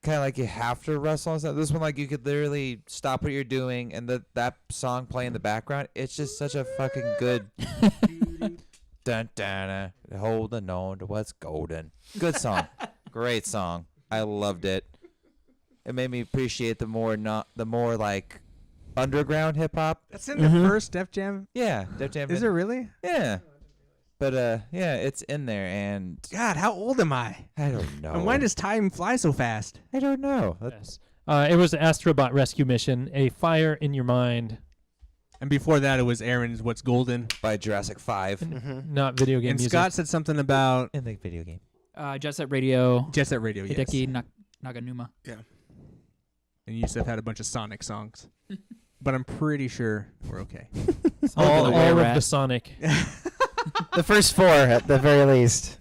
E: kind of like you have to wrestle and stuff. This one, like, you could literally stop what you're doing and that song play in the background. It's just such a fucking good dun dun holding on to what's golden. Good song. Great song. I loved it. It made me appreciate the more like underground hip hop.
A: That's in the first Def Jam.
E: Yeah, Def Jam.
A: Is it really?
E: Yeah. But yeah, it's in there, and
A: God, how old am I?
E: I don't know.
A: And why does time fly so fast?
E: I don't know.
C: Yes. It was Astrobot Rescue Mission, A Fire in Your Mind.
A: And before that, it was Aaron's What's Golden.
E: By Jurassic 5
C: Not video game
A: And
C: music.
A: Scott said something about
E: in the video game.
B: Jet Set Radio.
A: Jet Set Radio, yes.
B: Hideki Naganuma.
A: And Yousef had a bunch of Sonic songs. But I'm pretty sure we're okay.
C: all
B: the
C: of
B: Were-Rat.
C: the Sonic.
D: The first 4 at the very least.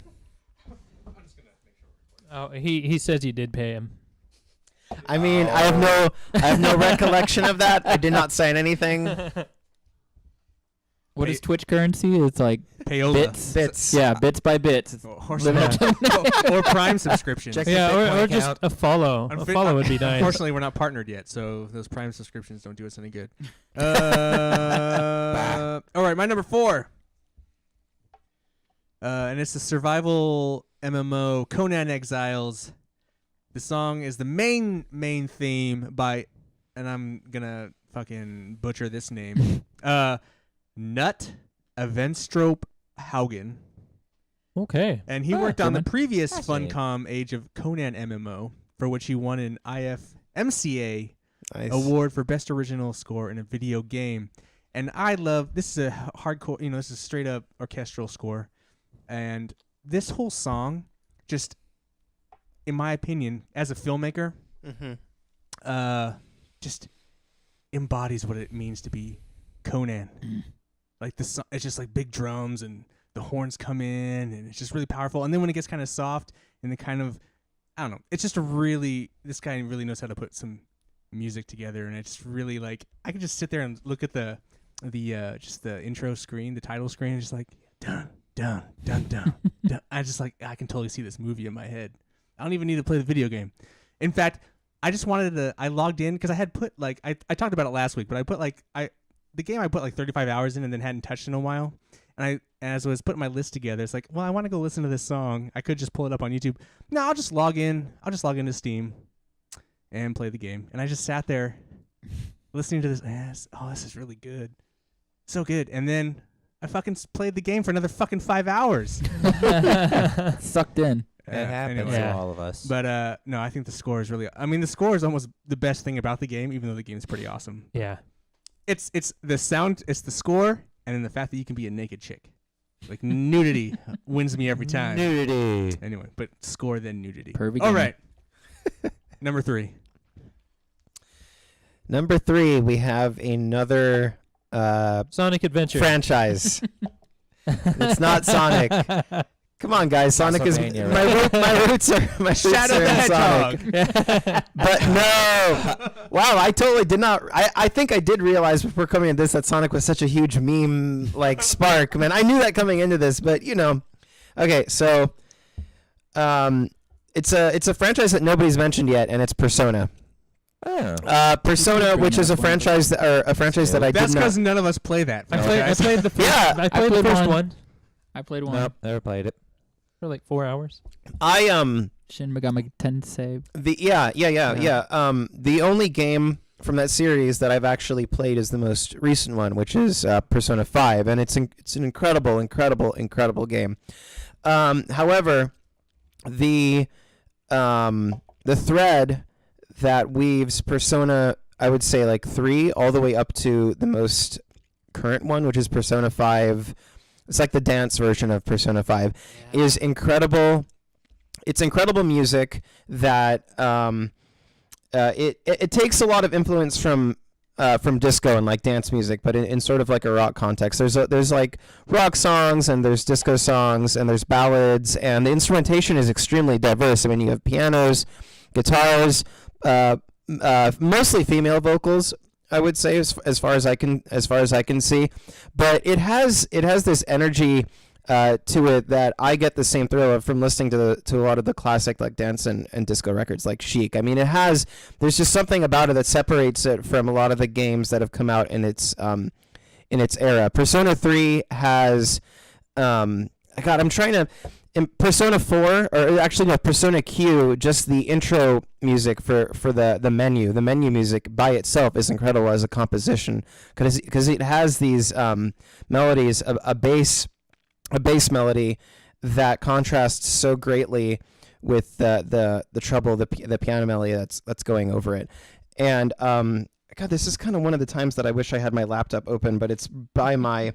C: Oh, he says you did pay him.
D: I mean, I have no recollection of that. I did not sign anything.
B: What is Twitch currency? It's like
A: Payola.
D: Bits.
B: yeah, bits by bits. It's
A: Or,
B: limited to-
A: or Prime subscriptions.
E: Check
C: Yeah,
E: Bitcoin
C: or just
E: account.
C: a follow. A follow would be nice.
A: Unfortunately, we're not partnered yet, so those Prime subscriptions don't do us any good. All right, my number 4. And it's the survival MMO Conan Exiles. The song is the main theme by, and I'm gonna fucking butcher this name, Nut Evenstrop Haugen.
C: Okay.
A: And he worked on the
B: German.
A: previous
E: Fascinating.
A: Funcom Age of Conan MMO, for which he won an IFMCA
D: Nice.
A: award for best original score in a video game. And I love, this is a hardcore, this is straight up orchestral score. And this whole song, just, in my opinion, as a filmmaker, just embodies what it means to be Conan. Like it's just like big drums and the horns come in and it's just really powerful. And then when it gets kind of soft and the kind of, I don't know, it's just this guy really knows how to put some music together, and it's really like I could just sit there and look at the just the intro screen, the title screen, and just like dun dun dun dun. Dun. I can totally see this movie in my head. I don't even need to play the video game. In fact, I just wanted to. I logged in because I had put like I talked about it last week, but I put the game I put like 35 hours in and then hadn't touched in a while. And as I was putting my list together, it's like, well, I want to go listen to this song. I could just pull it up on YouTube. No, I'll just log in. I'll just log into Steam and play the game. And I just sat there listening to this. This is really good. So good. And then I fucking played the game for another fucking 5 hours.
B: Sucked in.
E: It happens
A: anyway.
C: Yeah.
E: to all of us.
A: But no, I think the score is really. I mean, the score is almost the best thing about the game, even though the game's pretty awesome.
C: Yeah.
A: It's the sound, it's the score, and then the fact that you can be a naked chick. Like nudity wins me every time.
E: Nudity.
A: Anyway, but score then nudity.
B: Pervy
A: All
B: gamer.
A: right. Number 3.
D: Number 3, we have another
C: Sonic Adventure.
D: franchise. It's not Sonic. Come on, guys. Sonic is
E: Castlevania,
D: my roots are my
A: Shadow
D: roots
A: the
D: are in
A: Hedgehog.
D: Sonic. But no. Wow, I totally did not. I think I did realize before coming into this that Sonic was such a huge meme like spark. Man, I knew that coming into this, but okay. So, it's a franchise that nobody's mentioned yet, and it's Persona.
E: Oh.
D: Persona, which is a franchise that I
A: That's
D: did not.
A: because none of us play that.
C: I played the first.
D: Yeah.
C: I played the
B: played
C: first
B: one.
C: one
B: I played one.
E: Nope, never played it.
C: for like 4 hours.
B: Shin Megami Tensei.
D: The only game from that series that I've actually played is the most recent one, which is Persona 5, and it's an incredible game. However, the thread that weaves Persona, I would say like 3 all the way up to the most current one, which is Persona 5. It's like the dance version of Persona 5, is incredible. It's incredible music that it takes a lot of influence from disco and like dance music, but in sort of like a rock context. There's like rock songs and there's disco songs and there's ballads, and the instrumentation is extremely diverse. I mean, you have pianos, guitars, mostly female vocals, I would say, as far as I can see, but it has this energy to it that I get the same thrill of from listening to a lot of the classic like dance and disco records like Chic. I mean, there's just something about it that separates it from a lot of the games that have come out in its era. Persona 3 has in Persona 4, or actually no, Persona Q, just the intro music for the menu music by itself is incredible as a composition, because it has these melodies, a bass melody that contrasts so greatly with the treble, the piano melody that's going over it. And God, this is kind of one of the times that I wish I had my laptop open, but it's by my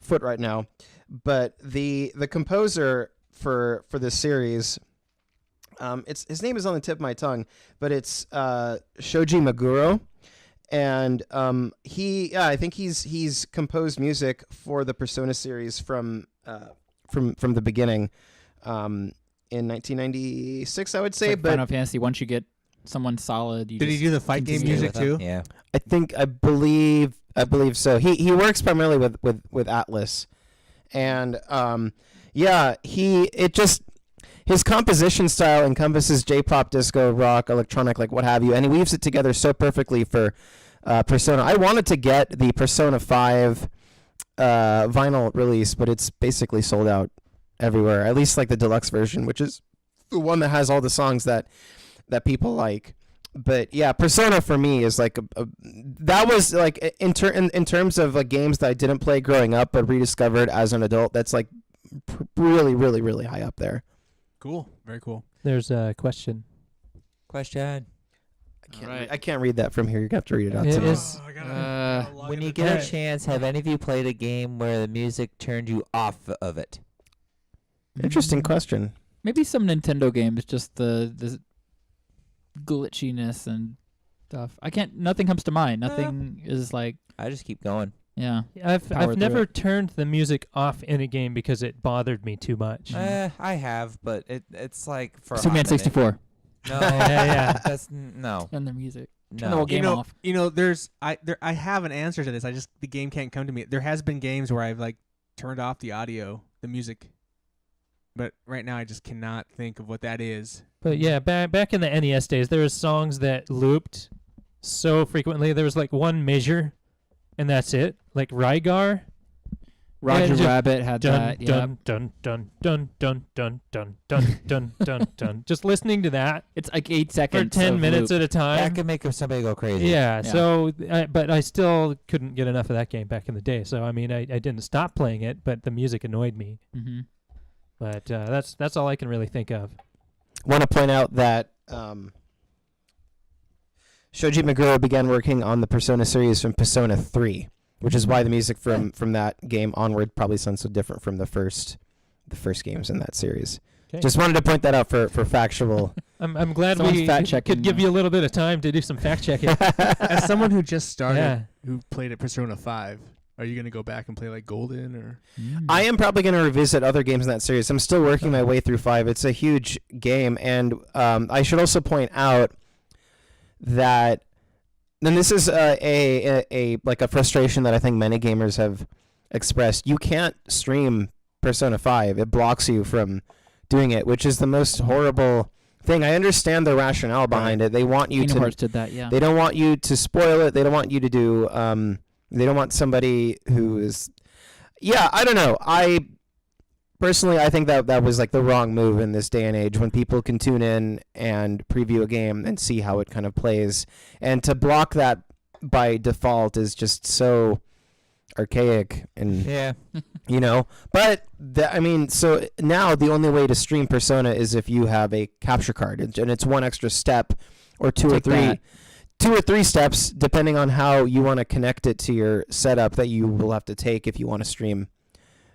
D: foot right now. But the composer for this series, his name is on the tip of my tongue, but it's Shoji Meguro, and I think he's composed music for the Persona series from the beginning, in 1996, I would say.
B: Like
D: but
B: Final Fantasy, once you get someone solid,
A: Did he do the fight game music too?
E: Yeah.
D: I believe so. He works primarily with Atlas. And his composition style encompasses J-pop, disco, rock, electronic, like what have you, and he weaves it together so perfectly for Persona. I wanted to get the Persona 5 vinyl release, but it's basically sold out everywhere, at least like the deluxe version, which is the one that has all the songs that people like. But yeah, Persona for me is like that was like in terms of like games that I didn't play growing up but rediscovered as an adult. That's like really, really, really high up there.
A: Cool. Very cool.
C: There's a question.
D: I can't read that from here. You're gonna have to read it out.
C: It
D: to me.
C: is-
E: When you get a chance, have any of you played a game where the music turned you off of it?
D: Interesting question.
B: Maybe some Nintendo games, just the glitchiness and stuff. Nothing comes to mind. Nothing is like,
E: I just keep going.
B: yeah.
C: I've
B: Power through
C: never
B: it.
C: turned the music off in a game because it bothered me too much.
E: I have, but it's like for a
B: Superman
E: hot minute.
B: 64
E: No,
C: Yeah.
E: that's no.
B: and the music. Turn the
E: No.
B: whole game off.
A: I have an answer to this. The game can't come to me. There has been games where I've like turned off the audio, the music, but right now I just cannot think of what that is.
C: But yeah, back in the NES days, there was songs that looped so frequently. There was like one measure, and that's it. Like Rygar.
B: Roger
C: just
B: Rabbit had
C: Dun
B: that. Yeah.
C: dun dun dun dun dun dun dun dun dun dun. Just listening to that
B: It's like 8
C: for
B: seconds.
C: 10
B: of
C: minutes
B: loop.
C: at a time.
E: That can make somebody go crazy.
C: Yeah,
B: Yeah.
C: so, but I still couldn't get enough of that game back in the day. So, I mean, I didn't stop playing it, but the music annoyed me.
B: Mm-hmm.
C: But that's all I can really think of.
D: Want to point out that Shoji Meguro began working on the Persona series from Persona 3, which is why the music from that game onward probably sounds so different from the first games in that series.
C: Okay.
D: Just wanted to point that out for factual.
C: I'm glad
B: Someone's
C: we
B: fact-checking
C: could give you a little bit of time to do some fact checking.
A: As someone who just started,
C: Yeah.
A: who played at Persona 5, are you going to go back and play like Golden or?
D: I am probably going to revisit other games in that series. I'm still working my way through 5. It's a huge game, and I should also point out that, and this is a frustration that I think many gamers have expressed. You can't stream Persona 5. It blocks you from doing it, which is the most horrible thing. I understand the rationale behind it. They want you
B: Kingdom
D: to.
B: Hearts did that, yeah.
D: They don't want you to spoil it. They don't want you to do. They don't want somebody who is. Yeah, I don't know. I personally, I think that was like the wrong move in this day and age when people can tune in and preview a game and see how it kind of plays, and to block that by default is just so archaic and
E: Yeah.
D: But so now the only way to stream Persona is if you have a capture card, and it's one extra step or two or three steps depending on how you want to connect it to your setup that you will have to take if you want to stream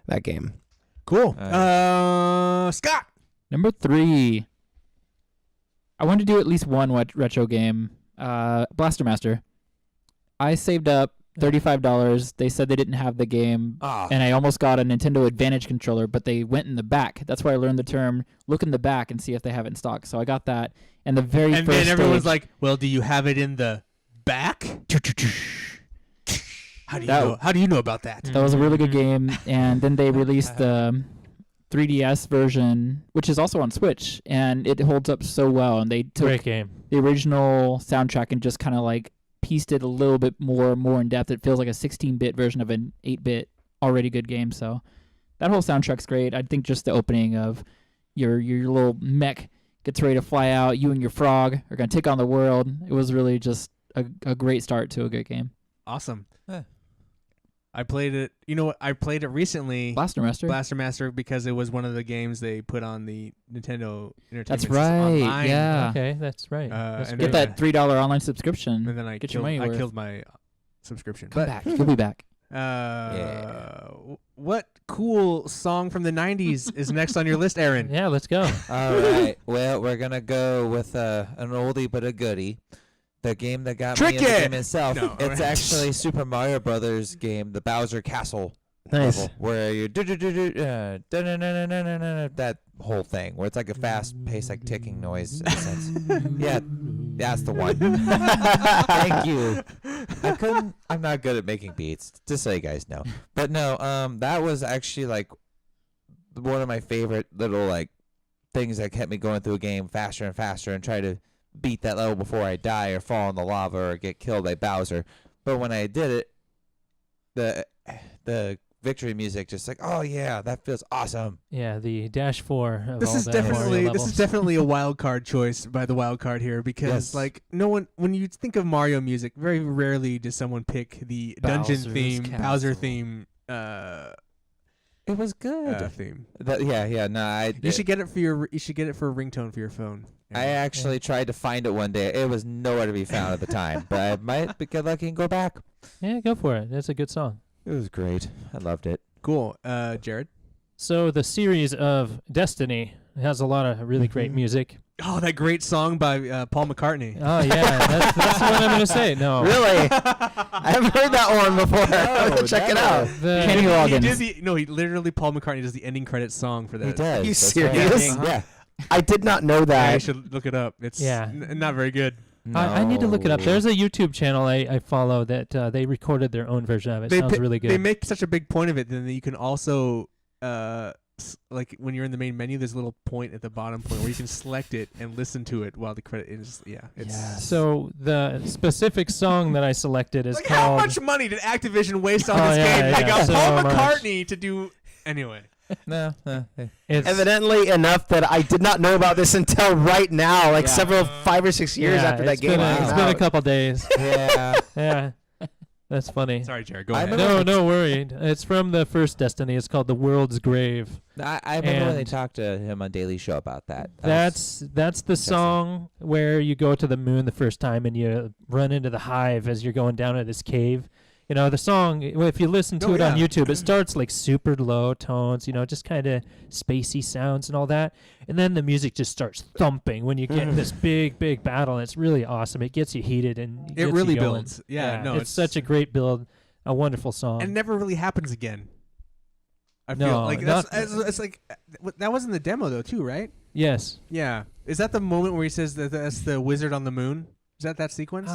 D: that game.
A: Cool. Scott.
B: Number 3. I wanted to do at least one retro game. Blaster Master. I saved up $35. They said they didn't have the game, and I almost got a Nintendo Advantage controller, but they went in the back. That's why I learned the term look in the back and see if they have it in stock. So I got that, and the very
A: And
B: first
A: then everyone's
B: stage-
A: like, "Well, do you have it in the back?" How do you
B: That-
A: know? How do you know about that?
B: That was a really good game, and then they released the 3DS version, which is also on Switch, and it holds up so well. And they took
C: Great game.
B: the original soundtrack and just kind of like pieced it a little bit more in depth. It feels like a 16-bit version of an 8-bit already good game. So that whole soundtrack's great. I think just the opening of your little mech gets ready to fly out, you and your frog are going to take on the world. It was really just a great start to a good game.
A: Awesome.
E: Huh.
A: I played it. You know what? I played it recently.
B: Blaster Master.
A: Because it was one of the games they put on the Nintendo Entertainment
B: That's
A: System
B: right.
A: online.
B: Yeah.
C: Okay, that's right. That's
A: and
C: great.
B: Get that $3 online subscription.
A: And then I
B: Get your money worth.
A: killed my subscription.
B: Come
A: But
B: back. You'll be back.
A: what cool song from the 90s is next on your list, Aaron?
C: Yeah, let's go.
E: All right. Well, we're gonna go with an oldie but a goodie. The game that got
A: Trick
E: me in the
A: it!
E: game itself.
A: No,
E: It's
A: alright.
E: actually Super Mario Brothers game, the Bowser Castle
D: Nice.
E: level, where you that whole thing, where it's like a fast-paced, like ticking noise. In a sense. Yeah, that's the one. Thank you. I'm not good at making beats, just so you guys know. But no, that was actually like one of my favorite little like things that kept me going through a game faster and faster and try to beat that level before I die or fall in the lava or get killed by Bowser. But when I did it, the victory music just like, oh yeah, that feels awesome.
C: Yeah, the Dash 4 of
A: This
C: all
A: is
C: the
A: definitely
C: Mario
A: this is
C: levels.
A: definitely a wild card choice by the wild card here because
E: Yes.
A: like no one when you think of Mario music, very rarely does someone pick the dungeon
B: Bowser's
A: theme, Bowser
B: Castle.
A: theme,
E: It was good.
A: theme.
E: I
A: You should get it for a ringtone for your phone.
E: I actually tried to find it one day. It was nowhere to be found at the time, but I might get lucky and go back.
C: Yeah, go for it. That's a good song.
E: It was great. I loved it.
A: Cool. Jared.
C: So the series of Destiny has a lot of really great music.
A: Oh, that great song by Paul McCartney.
C: Oh yeah, that's what I'm gonna say. No,
D: Really? I haven't heard that one before.
E: No,
D: Check it
E: never.
D: out.
B: Kenny
C: The,
B: Loggins.
A: He literally Paul McCartney does the ending credits song for that.
E: He does.
D: Are you
E: That's right.
D: serious?
E: Yeah.
D: I did not know
A: I
D: that.
A: should look it up. It's
C: Yeah.
A: not very good.
C: I need to look it up.
E: No.
C: There's a YouTube channel I follow that they recorded their own version of it. Sounds really good.
A: They make such a big point of it, then you can also like when you're in the main menu, there's a little point at the bottom point where you can select it and listen to it while the credit is. Yeah, it's
C: So the specific song that I selected is
A: like how
C: called.
A: much money did Activision waste on
C: Oh,
A: this
C: yeah,
A: game? They
C: yeah,
A: got
C: so
A: Paul
C: much.
A: McCartney to do anyway.
E: No.
C: It's,
D: Evidently enough that I did not know about this until right now, like
B: Yeah.
D: several 5 or 6 years
C: yeah,
D: after that
C: it's
D: game
C: been a,
D: came
C: it's been a
D: out.
C: couple days.
E: Yeah.
C: Yeah, that's funny.
A: Sorry, Jared. Go
E: I
A: ahead.
E: remember-
C: No worried. It's from the first Destiny. It's called The World's Grave.
E: I remember when they
C: And-
E: talked to him on Daily Show about that. That was-
C: That's the song where you go to the moon the first time and you run into the hive as you're going down to this cave. You know, the song, if you listen to
A: Oh,
C: it on
A: yeah.
C: YouTube, it starts like super low tones, you know, just kind of spacey sounds and all that. And then the music just starts thumping when you get in this big, big battle. And it's really awesome. It gets you heated and
A: It
C: gets
A: really
C: you going.
A: builds. Yeah, no,
C: it's such a great build, a wonderful song.
A: and it never really happens again. I feel
C: No,
A: like
C: not-
A: it's like that was in the demo though too, right?
C: Yes.
A: Yeah. Is that the moment where he says that that's the wizard on the moon? Is that sequence?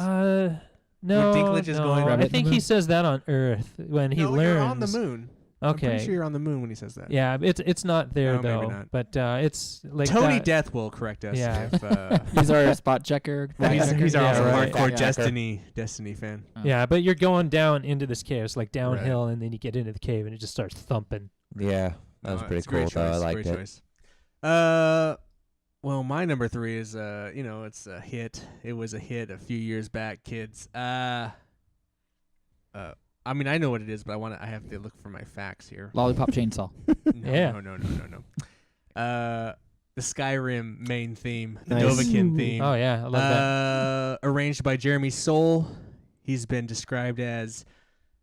C: No,
A: Dinklage is
C: no.
A: going-
C: I
B: Rabbit in
C: think
B: the
C: he
B: moon?
C: says that on Earth when he
A: no,
C: learns.
A: you're on the moon. I'm
C: Okay.
A: pretty sure you're on the moon when he says that.
C: Yeah, it's not there
A: No, maybe
C: though.
A: not.
C: But it's like
A: Tony
C: that.
A: Death will correct us.
C: Yeah.
A: If,
B: He's our spot checker.
A: he's our
C: Yeah, right.
A: hardcore
E: Yeah.
A: Destiny fan.
C: Yeah, but you're going down into this cave. It's like downhill,
A: Right.
C: and then you get into the cave, and it just starts thumping.
E: Yeah, that was
A: No,
E: pretty
A: it's a great
E: cool though. I
A: choice,
E: liked
A: great
E: it.
A: choice. Well, my number 3 is it's a hit. It was a hit a few years back, kids. I mean, I know what it is, but I have to look for my facts here.
B: Lollipop Chainsaw.
A: No,
C: Yeah.
A: no. The Skyrim main theme, the
D: Nice.
A: Dovahkiin
B: Ooh.
A: theme.
C: Oh yeah, I love that.
A: Arranged by Jeremy Soule. He's been described as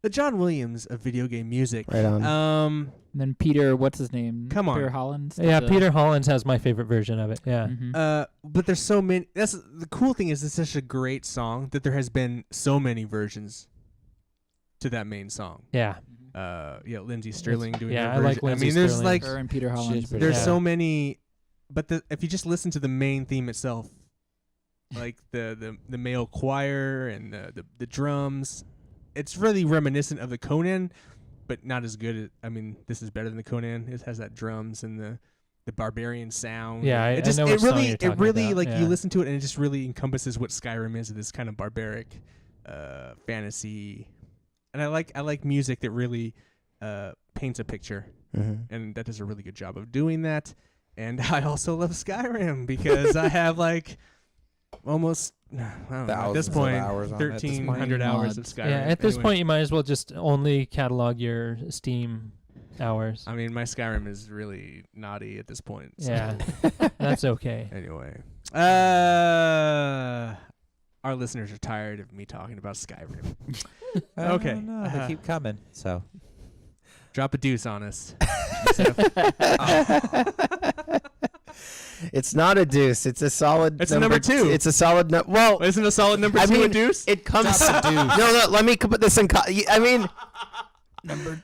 A: the John Williams of video game music.
D: Right on.
B: And then Peter, what's his name?
A: Come on.
B: Peter Hollins.
C: Yeah,
B: the-
C: Peter Hollins has my favorite version of it. Yeah.
B: Mhm.
A: But there's so many. That's the cool thing is it's such a great song that there has been so many versions to that main song.
C: Yeah.
A: Lindsey Sterling doing
C: yeah,
A: her
C: I like
A: version.
C: Lindsey
A: mean, there's
C: Sterling.
A: like
B: Her and Peter Hollins.
E: pretty
A: there's
C: Yeah.
A: so many, but if you just listen to the main theme itself, like the male choir and the drums, it's really reminiscent of the Conan, but not as good. I mean, this is better than the Conan. It has that drums and the barbarian sound.
C: Yeah,
A: it
C: I know what song you're
A: it
C: talking
A: really
C: about,
A: like
C: yeah.
A: you listen to it and it just really encompasses what Skyrim is. This kind of barbaric, fantasy, and I like music that really paints a picture.
D: Mm-hmm.
A: And that does a really good job of doing that. And I also love Skyrim because I have like almost I don't know, at this
E: Thousands of
A: point
E: hours on it at this point.
A: 1,300 hours of
B: Mods.
A: Skyrim.
C: Yeah. At this
A: Anyway,
C: point, you might as well just only catalog your Steam hours.
A: I mean, my Skyrim is really naughty at this point. So.
C: Yeah. That's okay.
A: Anyway, our listeners are tired of me talking about Skyrim. Okay.
E: No, they keep coming. So
A: Drop a deuce on us.
D: It's not a deuce. It's a solid.
A: It's a number 2.
D: It's a solid. Well,
A: Isn't a solid number
D: I
A: 2 a
D: mean,
A: deuce?
D: it comes. No. Let me put this in. I mean,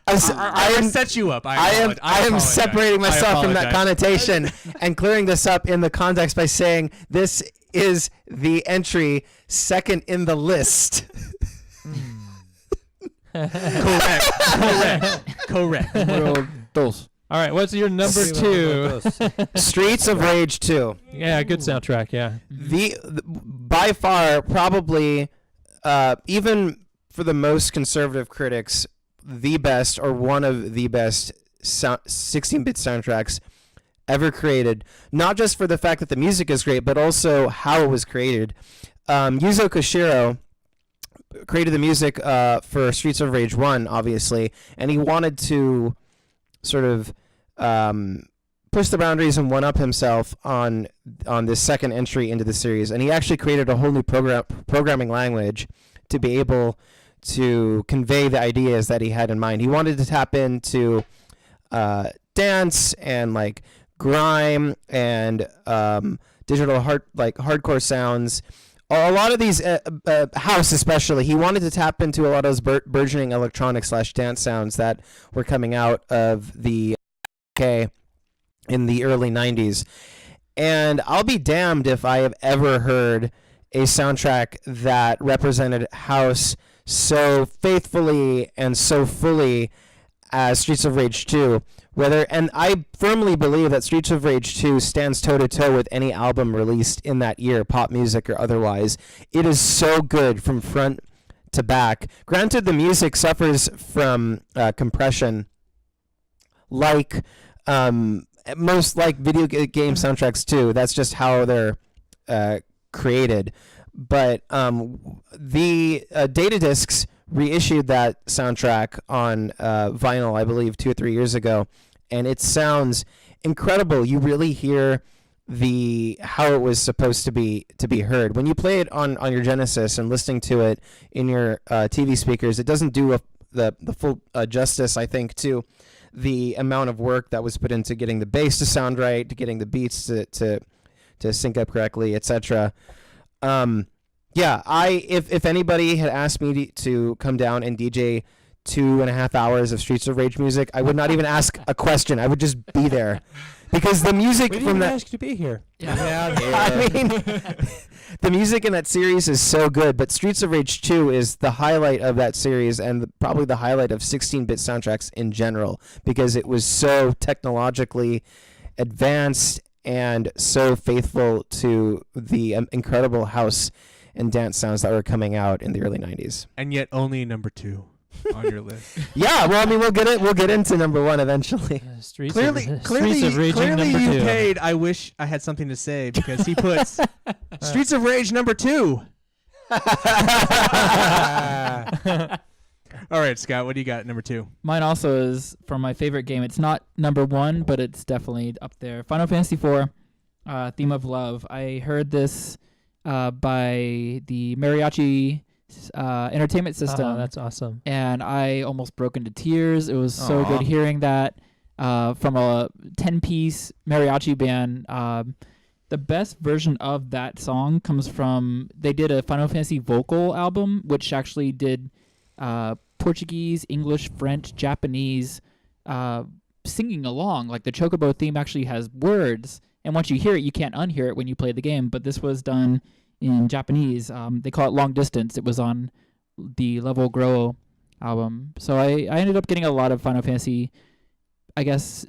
A: I set you up.
D: I am
A: apologize.
D: separating
A: I
D: myself from that
A: apologize.
D: connotation and clearing this up in the context by saying this is the entry second in the list.
A: Correct.
B: Número dos.
C: All right. What's your number 2?
D: Streets of Rage 2.
C: Yeah, good soundtrack. Yeah.
D: The by far probably even for the most conservative critics, the best or one of the best 16-bit soundtracks ever created. Not just for the fact that the music is great, but also how it was created. Yuzo Koshiro created the music for Streets of Rage 1, obviously, and he wanted to sort of push the boundaries and one-up himself on this second entry into the series. And he actually created a whole new programming language to be able to convey the ideas that he had in mind. He wanted to tap into dance and like grime and digital hardcore sounds. A lot of these house especially, he wanted to tap into a lot of those burgeoning electronic / dance sounds that were coming out of the UK in the early 90s. And I'll be damned if I have ever heard a soundtrack that represented house so faithfully and so fully as Streets of Rage 2. And I firmly believe that Streets of Rage 2 stands toe-to-toe with any album released in that year, pop music or otherwise. It is so good from front to back. Granted, the music suffers from compression, like most like video game soundtracks too. That's just how they're created. But the Data Discs reissued that soundtrack on vinyl, I believe, 2 or 3 years ago, and it sounds incredible. You really hear how it was supposed to be heard. When you play it on your Genesis and listening to it in your TV speakers, it doesn't do the full justice, I think, to the amount of work that was put into getting the bass to sound right, to getting the beats to sync up correctly, etc. If anybody had asked me to come down and DJ 2.5 hours of Streets of Rage music, I would not even ask a question. I would just be there. Because the music from that,
E: ask you to be here.
B: Yeah.
D: I mean, the music in that series is so good. But Streets of Rage 2 is the highlight of that series, and probably the highlight of 16-bit soundtracks in general, because it was so technologically advanced and so faithful to the incredible house and dance sounds that were coming out in the early 90s.
A: And yet only number 2 on your list.
D: Yeah, well, I mean, we'll get into number 1 eventually.
C: Streets
A: Clearly,
C: of Raging
A: clearly
C: number
A: you
C: 2.
A: paid. I wish I had something to say because he puts Streets of Rage number 2. All right, Scott, what do you got at number 2?
B: Mine also is from my favorite game. It's not number 1, but it's definitely up there. Final Fantasy IV, Theme of Love. I heard this by the Mariachi Entertainment System.
C: Oh, that's awesome.
B: And I almost broke into tears. It was so
E: Aw.
B: good hearing that from a 10-piece mariachi band. The best version of that song comes from, they did a Final Fantasy vocal album, which actually did Portuguese, English, French, Japanese singing along. Like the Chocobo theme actually has words, and once you hear it, you can't unhear it when you play the game. But this was done in Japanese. They call it Long Distance. It was on the Level Grow album. So I ended up getting a lot of Final Fantasy, I guess,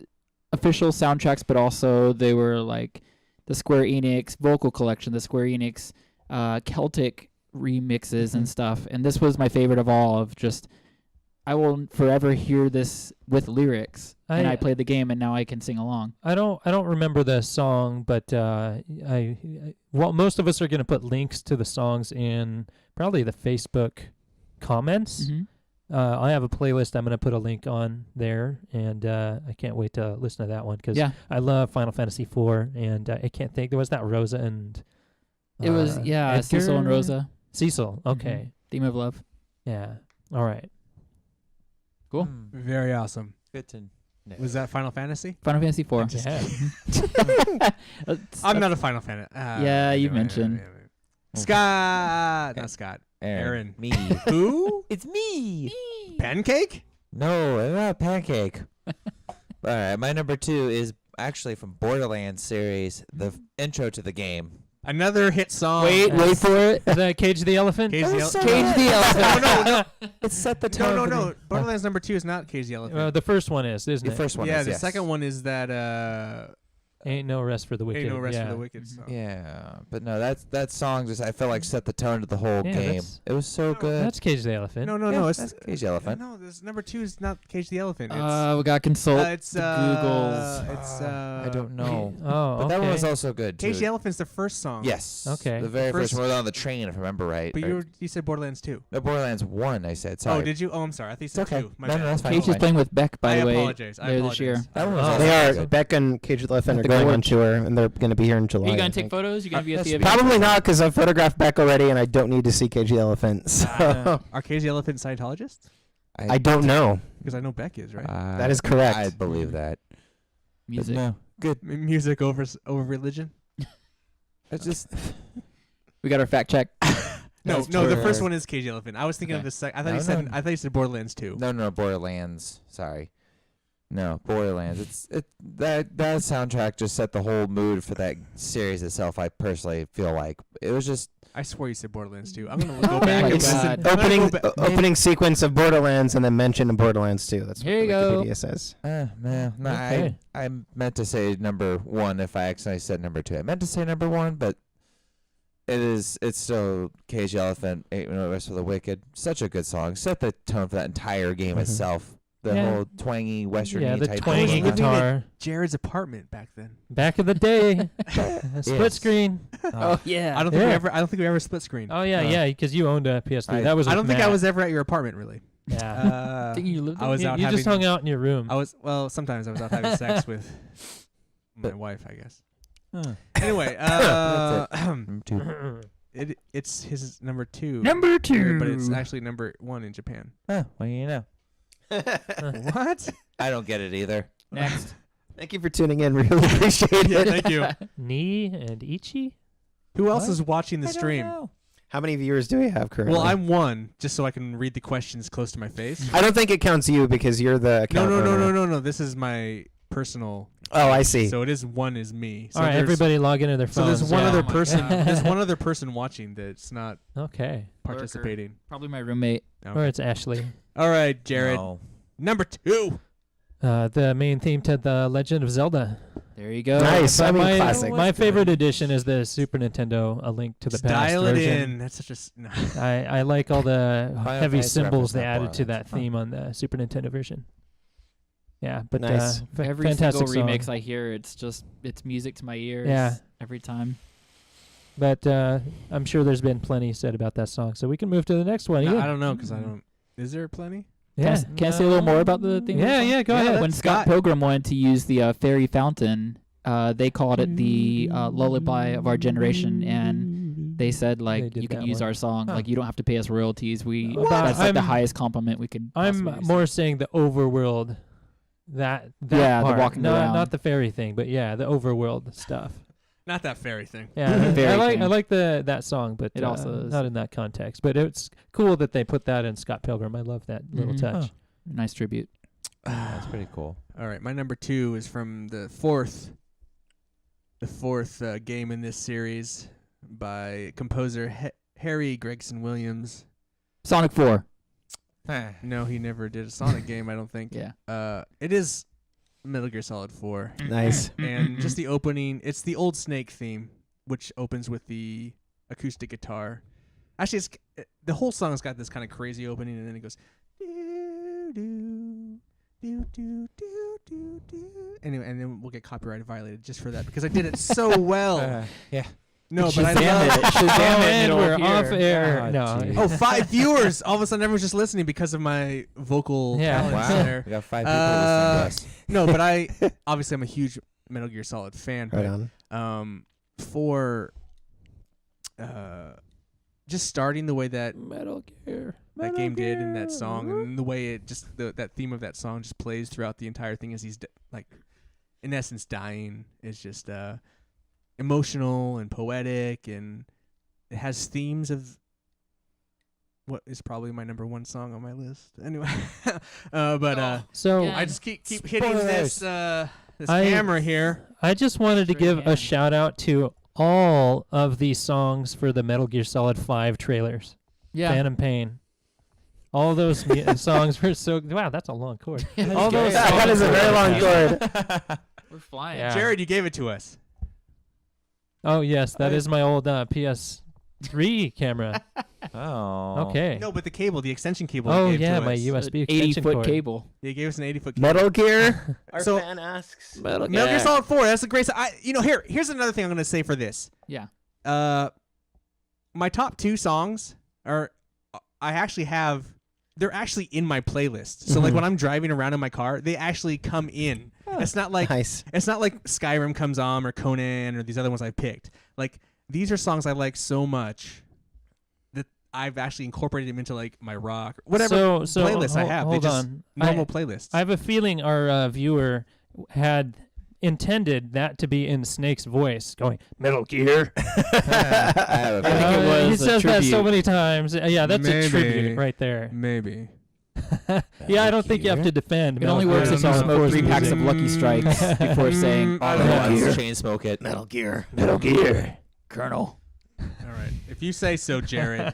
B: official soundtracks, but also they were like the Square Enix vocal collection, the Square Enix Celtic remixes and stuff. And this was my favorite of all, of just, I will forever hear this with lyrics. And I played the game, and now I can sing along.
C: I don't remember the song, but well, most of us are going to put links to the songs in probably the Facebook comments.
B: Mm-hmm.
C: I have a playlist. I'm going to put a link on there, and I can't wait to listen to that one because I love Final Fantasy IV, and I can't think. There was that Rosa and
B: It was,
C: Edgar?
B: Cecil and Rosa.
C: Cecil. Okay.
B: Mm-hmm. Theme of Love.
C: Yeah. All right.
B: Cool.
A: Very awesome.
E: Good to know.
A: Was that Final Fantasy?
B: Final Fantasy IV.
C: Yeah.
A: I'm not a Final Fantasy.
B: Yeah, you mentioned.
A: Scott. Not Scott.
E: Aaron. Me.
A: Who?
E: It's me.
A: Pancake?
E: No, I'm not a pancake. All right, my number 2 is actually from Borderlands series, the intro to the game.
A: Another hit song.
B: Wait for it.
C: Is that Cage the Elephant?
A: Cage the Elephant.
B: Cage the Elephant.
A: No.
E: It set the tone.
A: No. Borderlands number 2 is not Cage the Elephant.
C: The first one is, isn't
E: The
C: it?
E: first one
A: Yeah,
E: is,
A: the
E: yes.
A: second one is that
C: Ain't No Rest for the Wicked.
A: Ain't No Rest for the Wicked song.
E: Yeah, but no, that song just, I felt like set the tone to the whole
C: Yeah,
E: game.
C: that's-
E: It was so good.
C: That's Cage the Elephant.
A: No,
E: Yeah,
A: it's
E: that's Cage the Elephant.
A: No, this number 2 is not Cage the Elephant. It's
B: We got consult
A: it's
B: the Googles.
A: It's
E: I don't know.
C: Oh,
E: But that one was
C: okay.
E: also good too.
A: Cage the Elephant's the first song.
E: Yes.
C: Okay.
E: The very first
A: First-
E: one was on the train, if I remember right.
A: But
E: Or-
A: you said Borderlands 2.
E: no, Borderlands 1, I said. Sorry.
A: Oh, did you? Oh, I'm sorry. I think you said
E: It's okay.
A: 2. My
E: No,
A: bad.
E: that's fine.
B: Cage is playing with Beck, by
A: I
B: the way.
A: apologize. I
B: later this year.
A: apologize.
E: That one was
C: Oh.
E: also
D: They are.
E: good.
D: Beck and Cage the Elephant
B: At
D: are
B: the
D: going on
B: Gorge.
D: tour, and they're going to be here in July.
B: Are you going
D: I
B: to take
D: think.
B: photos? You going to be at the
E: That's
B: event?
D: Probably not, because I've photographed Beck already, and I don't need to see Cage the Elephant. So
A: Are Cage the Elephant Scientologists?
D: I don't know.
A: Because I know Beck is, right?
D: That is correct.
E: I believe that. But
B: Music.
E: no, good.
A: Music over religion?
E: It's just
B: We got our fact check.
A: No,
E: That's
A: the
E: true.
A: first one is Cage the Elephant. I was thinking of
B: Okay.
A: the second. I thought
E: No,
A: you said.
E: no.
A: I thought you said Borderlands 2.
E: no Borderlands. Sorry. No, Borderlands. That soundtrack just set the whole mood for that series itself. I personally feel like it was just
A: I swear you said Borderlands 2. I'm gonna go
B: Oh
A: back
B: my
A: and
B: God.
A: listen. I'm gonna go back-
D: Opening sequence of Borderlands, and then mention of Borderlands 2. That's
B: Here
D: what
B: you go.
D: Wikipedia says.
E: man. No,
C: Okay.
E: I meant to say number 1 if I accidentally said number 2. I meant to say number 1, but it's still Cage the Elephant, Ain't No Rest for the Wicked. Such a good song. Set the tone for that entire game
D: Mhm.
E: itself. The
C: Yeah.
E: whole twangy western
C: Yeah, the
E: type
C: twangy
A: living
E: thing.
A: it.
C: guitar.
A: Jared's apartment back then.
C: Back in the day. Split
E: Yes.
C: screen.
B: Oh, yeah.
A: I don't think we
C: Yeah.
A: ever. I don't think we ever split screen.
C: Oh, yeah, because you owned a PS3. That was
A: I
C: with
A: don't think I
C: Matt.
A: was ever at your apartment really.
C: Yeah.
B: I think you lived
A: I was
C: you
A: out
C: you
A: having.
C: just hung out in your room.
A: Sometimes I was out having sex with my wife, I guess. Anyway,
E: Number 2.
A: it's his number 2.
B: Number 2.
A: But it's actually number 1 in Japan.
E: Oh, well, you know.
A: What?
E: I don't get it either.
B: Next.
D: Thank you for tuning in. Really appreciate it.
A: Thank you.
C: Ni and Ichi?
A: Who else
E: What?
A: is watching the
E: I don't
A: stream?
E: know.
D: How many viewers do we have currently?
A: Well, I'm 1, just so I can read the questions close to my face.
D: I don't think it counts you because you're the account owner.
A: No. This is my personal.
D: Oh, I see.
A: So it is 1 is me. So
C: All right,
A: there's-
C: everybody log into their
A: So
C: phones.
A: there's one
B: Yeah.
A: other
B: Oh my
A: person.
B: God.
A: There's one other person watching that's not
C: Okay.
A: participating.
B: Probably my roommate.
C: Or
A: Okay.
C: it's Ashley.
A: All right, Jared.
E: No.
A: Number 2.
C: The main theme to The Legend of Zelda.
B: There you go.
D: Nice.
C: But
D: I mean,
C: my,
D: classic.
C: My favorite edition is the Super Nintendo A Link to the
A: Just
C: Past
A: dial it
C: version.
A: in. That's such a. No.
C: I like all the
E: Final
C: heavy
E: Fantasy
C: symbols
E: reference,
C: they
E: not
C: added to
E: Borderlands.
C: that theme on the Super Nintendo version. Yeah, but
D: Nice.
B: Every
C: fantastic
B: single remix
C: song.
B: I hear, it's music to my ears.
C: Yeah.
B: Every time.
C: But I'm sure there's been plenty said about that song, so we can move to the next one.
A: No,
C: Ian.
A: I don't know because I don't. Is there plenty?
C: Yeah,
B: Can I say a little more about the theme? of the
C: Yeah,
B: song?
C: yeah, go
A: Yeah,
C: ahead.
A: let's-
B: When Scott
A: Scott.
B: Pilgrim wanted to use the fairy fountain, they called it the lullaby of our generation, and they said
C: They
B: like
C: did
B: you can
C: that
B: use
C: one.
B: our song,
C: Huh.
B: like you don't have to pay us royalties.
C: What?
B: That's like the
C: I'm-
B: highest compliment we could.
C: I'm
B: possibly
C: more
B: receive.
C: saying the overworld. That
B: Yeah, the
C: part.
B: walking
C: no,
B: around.
C: not the fairy thing, but yeah, the overworld stuff.
A: Not that fairy thing.
C: Yeah,
B: Fairy
C: I
B: thing.
C: like that song, but
B: It also is.
C: not in that context. But it's cool that they put that in Scott Pilgrim. I love that little
B: Mhm.
C: touch.
E: Huh.
B: Nice tribute.
E: That's pretty cool.
A: All right, my number 2 is from the fourth game in this series by composer Harry Gregson Williams.
B: Sonic 4.
A: No, he never did a Sonic game, I don't think.
B: Yeah.
A: It is Metal Gear Solid 4.
D: Nice.
A: And just the opening, it's the old Snake theme, which opens with the acoustic guitar. Actually, the whole song's got this kind of crazy opening, and then it goes do do do do do do do. Anyway, and then we'll get copyright violated just for that because I did it so well.
E: Yeah.
A: No, but I
B: Shazam
A: love
B: it. Shazam it.
C: And
B: It'll
C: we're
B: appear.
C: off air.
E: Oh,
C: no.
E: geez.
A: Oh, 5 viewers! All of a sudden, everyone's just listening because of my vocal
C: Yeah.
A: talents
E: Wow.
A: there.
E: We got 5 people listening to us.
A: No, but obviously I'm a huge Metal Gear Solid fan.
D: Right
A: but,
D: on.
A: For just starting the way that
C: Metal Gear.
A: that game did in that song, and the way it just that theme of that song just plays throughout the entire thing as he's like, in essence, dying is just emotional and poetic, and it has themes of what is probably my number 1 song on my list. Anyway,
C: So
B: Yeah.
A: I just keep hitting this this
C: I-
A: hammer here.
C: I just wanted to
B: Straight
C: give a
B: hand.
C: shout out to all of the songs for the Metal Gear Solid 5 trailers.
B: Yeah.
C: Phantom Pain. All those songs were so. Wow, that's a long chord.
B: Yeah,
C: all those
B: that's
D: That
C: songs
D: is a
C: were
D: very long
C: fantastic.
D: chord.
B: We're flying.
C: Yeah.
A: Jared, you gave it to us.
C: Oh yes, that is my old PS3 camera.
E: Oh.
C: Okay.
A: No, but the cable, the extension cable.
C: Oh
A: you gave
C: yeah,
A: to
C: my
A: us.
C: USB extension
B: 80-foot
C: cord.
B: cable.
A: They gave us an 80-foot cable.
D: Metal Gear. Our
A: So-
D: fan asks.
C: Metal
A: Metal Gear Solid 4. That's a great. Here's another thing I'm gonna say for this.
B: Yeah.
A: My top 2 songs are. I actually have. They're actually in my playlist. So like
C: Mhm.
A: when I'm driving around in my car, they actually come in. It's not like
D: Nice.
A: it's not like Skyrim comes on or Conan or these other ones I picked. Like these are songs I like so much that I've actually incorporated them into like my rock or whatever
C: So
A: playlists I have.
C: Hold
A: they just
C: on.
A: normal playlists.
C: I have a feeling our viewer had intended that to be in Snake's voice, going Metal Gear.
E: I have a
B: I think it was
C: he
B: a
C: says that so
B: tribute.
C: many times. Yeah, that's a
A: Maybe.
C: tribute right there.
A: Maybe.
C: Yeah, I don't think you have to defend.
B: It only
C: Metal
B: works
C: Gear
B: if you
C: Solid
B: smoke
C: 4's
B: 3 packs
C: music.
B: of Lucky Strikes before saying,
A: I
E: Oh,
A: don't
E: yeah,
A: know.
E: let's chain smoke it.
D: Metal Gear.
C: Metal Gear.
B: Colonel.
A: All right. If you say so, Jared.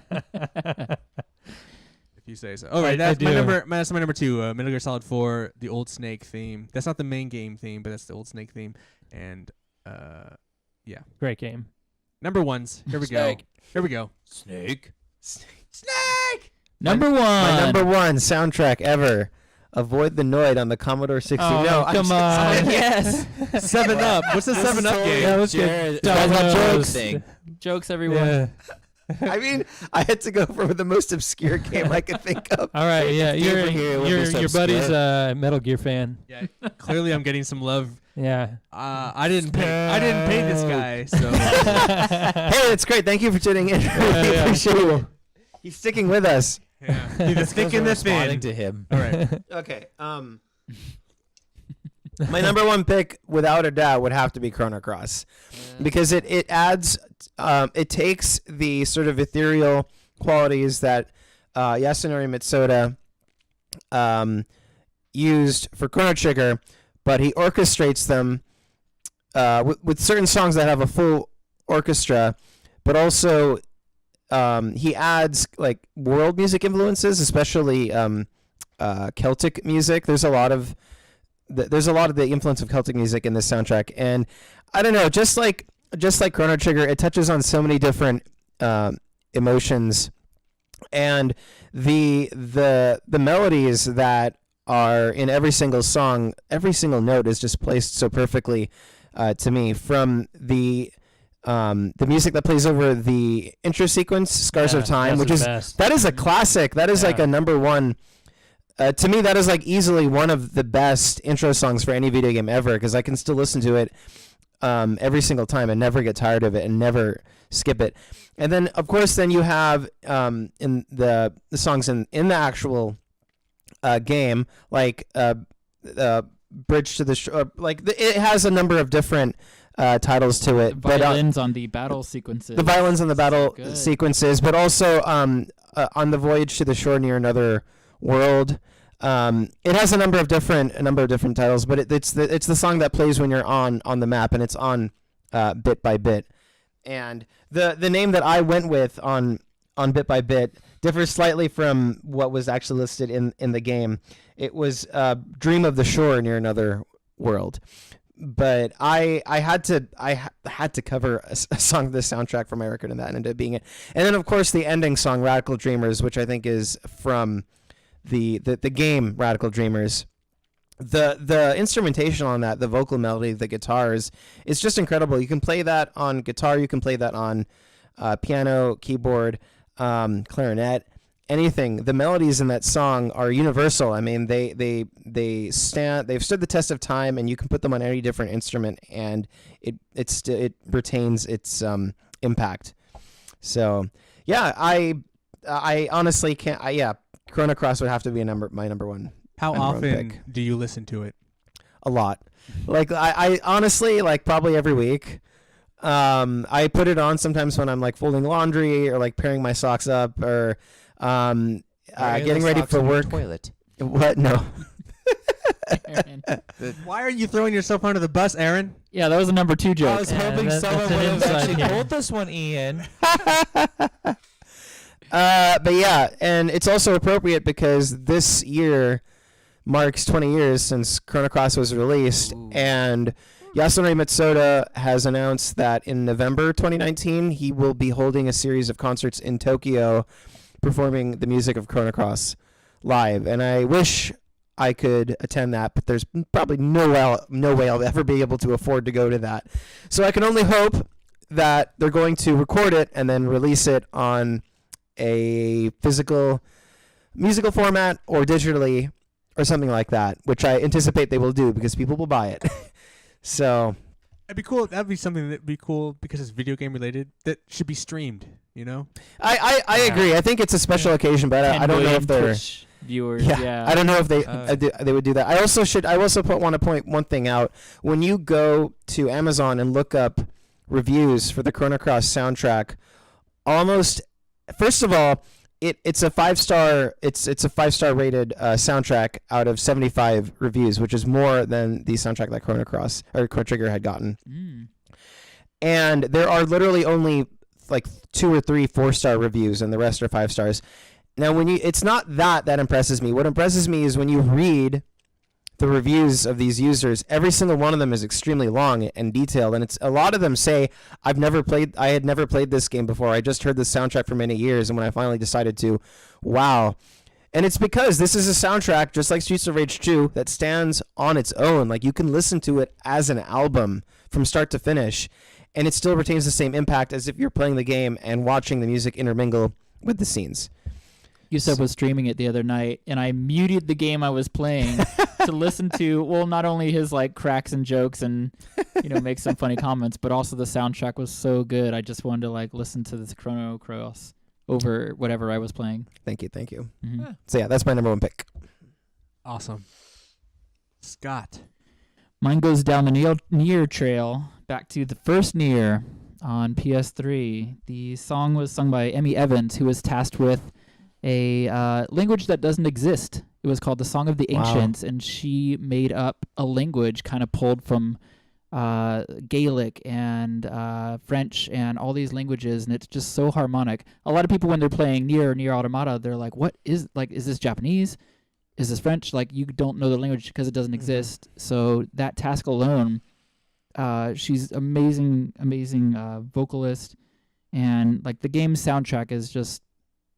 A: If you say so. All right.
C: I
A: That's my
C: do.
A: number. That's my number 2. Metal Gear Solid 4, the Old Snake theme. That's not the main game theme, but that's the Old Snake theme. And
C: Great game.
A: number 1s. Here we go.
B: Snake.
A: Here we go.
E: Snake.
A: Snake.
B: Number 1.
D: My number 1 soundtrack ever. Avoid the Noid on the Commodore 60.
C: Oh,
D: no, I'm
C: come
D: just-
C: on.
B: Yes.
A: 7 Up. What's the 7 Up game?
C: That was
E: Jared,
C: good.
E: that's
C: Dominoes.
E: a joke thing.
B: Jokes, everyone.
C: Yeah.
D: I mean, I had to go for the most obscure game I could think of.
C: All right, yeah,
E: Game for Here would be so
C: your buddy's
E: obscure.
C: a Metal Gear fan.
A: Yeah, clearly I'm getting some love.
C: Yeah.
A: I didn't pay this guy, so
D: Hey, it's great. Thank you for tuning in. Really
C: yeah,
D: appreciate
C: cool.
D: it. He's sticking with us.
A: yeah. The thick and the
E: Responding
A: thin.
E: to him.
A: All right.
D: Okay. My number one pick, without a doubt, would have to be Chrono Cross, because it adds, it takes the sort of ethereal qualities that Yasunori Mitsuda used for Chrono Trigger, but he orchestrates them with certain songs that have a full orchestra, but also he adds like world music influences, especially Celtic music. There's a lot of the influence of Celtic music in this soundtrack, and I don't know, just like Chrono Trigger, it touches on so many different emotions, and the melodies that are in every single song, every single note is just placed so perfectly to me. From the music that plays over the intro sequence, Scars of Time, which is that is a classic. That is like a number one. To me, that is like easily one of the best intro songs for any video game ever, because I can still listen to it every single time and never get tired of it and never skip it. And then, of course, then you have in the songs in the actual game, like Bridge to the Shore, like it has a number of different titles to it.
B: The violins on the battle sequences.
D: The violins on the battle
B: So good.
D: sequences, but also on the Voyage to the Shore Near Another World. It has a number of different titles, but it's the song that plays when you're on the map, and it's on Bit by Bit. And the name that I went with on Bit by Bit differs slightly from what was actually listed in the game. It was Dream of the Shore Near Another World. But I had to cover a song of the soundtrack for my record, and that ended up being it. And then, of course, the ending song, Radical Dreamers, which I think is from the game Radical Dreamers. The instrumentation on that, the vocal melody, the guitars, it's just incredible. You can play that on guitar, you can play that on piano, keyboard, clarinet, anything. The melodies in that song are universal. I mean, they've stood the test of time, and you can put them on any different instrument, and it retains its impact. So yeah, I honestly can't. Chrono Cross would have to be my number one.
A: How
D: number one
A: often
D: pick.
A: do you listen to it?
D: A lot. Like I honestly, like, probably every week. I put it on sometimes when I'm like folding laundry or like pairing my socks up or getting ready for work.
E: Toilet.
D: What? No.
B: Aaron.
A: Why are you throwing yourself under the bus, Aaron?
B: Yeah, that was a number 2 joke.
E: I was hoping
C: that's
E: someone
C: an
E: would have
C: inside
E: actually
C: here.
E: pulled this one, Ian.
D: But yeah, and it's also appropriate because this year marks 20 years since Chrono Cross was released,
B: Ooh.
D: and Yasunori Mitsuda has announced that in November 2019 he will be holding a series of concerts in Tokyo performing the music of Chrono Cross live, and I wish I could attend that, but there's probably no way I'll ever be able to afford to go to that. So I can only hope that they're going to record it and then release it on a physical musical format or digitally or something like that, which I anticipate they will do because people will buy it. So
A: It'd be cool. That'd be something that'd be cool because it's video game related. That should be streamed. You know.
D: I agree. I think it's a special occasion, but I don't know if they're
B: Twitch viewers.
D: Yeah,
B: Yeah.
D: I don't know if they would do that. I also want to point one thing out. When you go to Amazon and look up reviews for the Chrono Cross soundtrack, first of all, it's a 5-star. It's a 5-star rated soundtrack out of 75 reviews, which is more than the soundtrack that Chrono Trigger had gotten.
B: Mm.
D: And there are literally only like 2 or 3 4-star reviews, and the rest are 5 stars. Now, it's not that impresses me. What impresses me is when you read the reviews of these users, every single one of them is extremely long and detailed, and a lot of them say, I had never played this game before. I just heard the soundtrack for many years, and when I finally decided to, wow. And it's because this is a soundtrack, just like Streets of Rage 2, that stands on its own. Like, you can listen to it as an album from start to finish. and it still retains the same impact as if you're playing the game and watching the music intermingle with the scenes.
B: Yousef was streaming it the other night, and I muted the game I was playing to listen to, well, not only his like cracks and jokes and make some funny comments, but also the soundtrack was so good. I just wanted to like listen to this Chrono Cross over whatever I was playing.
D: Thank you.
B: Mm-hmm.
A: Yeah.
D: So yeah, that's my number one pick.
A: Awesome. Scott.
B: Mine goes down the Nier trail back to the first Nier on PS3. The song was sung by Emmy Evans, who was tasked with a language that doesn't exist. It was called the Song of the Ancients, and she made up a language kind of pulled from Gaelic and French and all these languages, and it's just so harmonic. A lot of people, when they're playing Nier Automata, they're like, "What is this Japanese? Is this French?" Like, you don't know the language because it doesn't exist. So that task alone, she's amazing vocalist, and like the game's soundtrack is just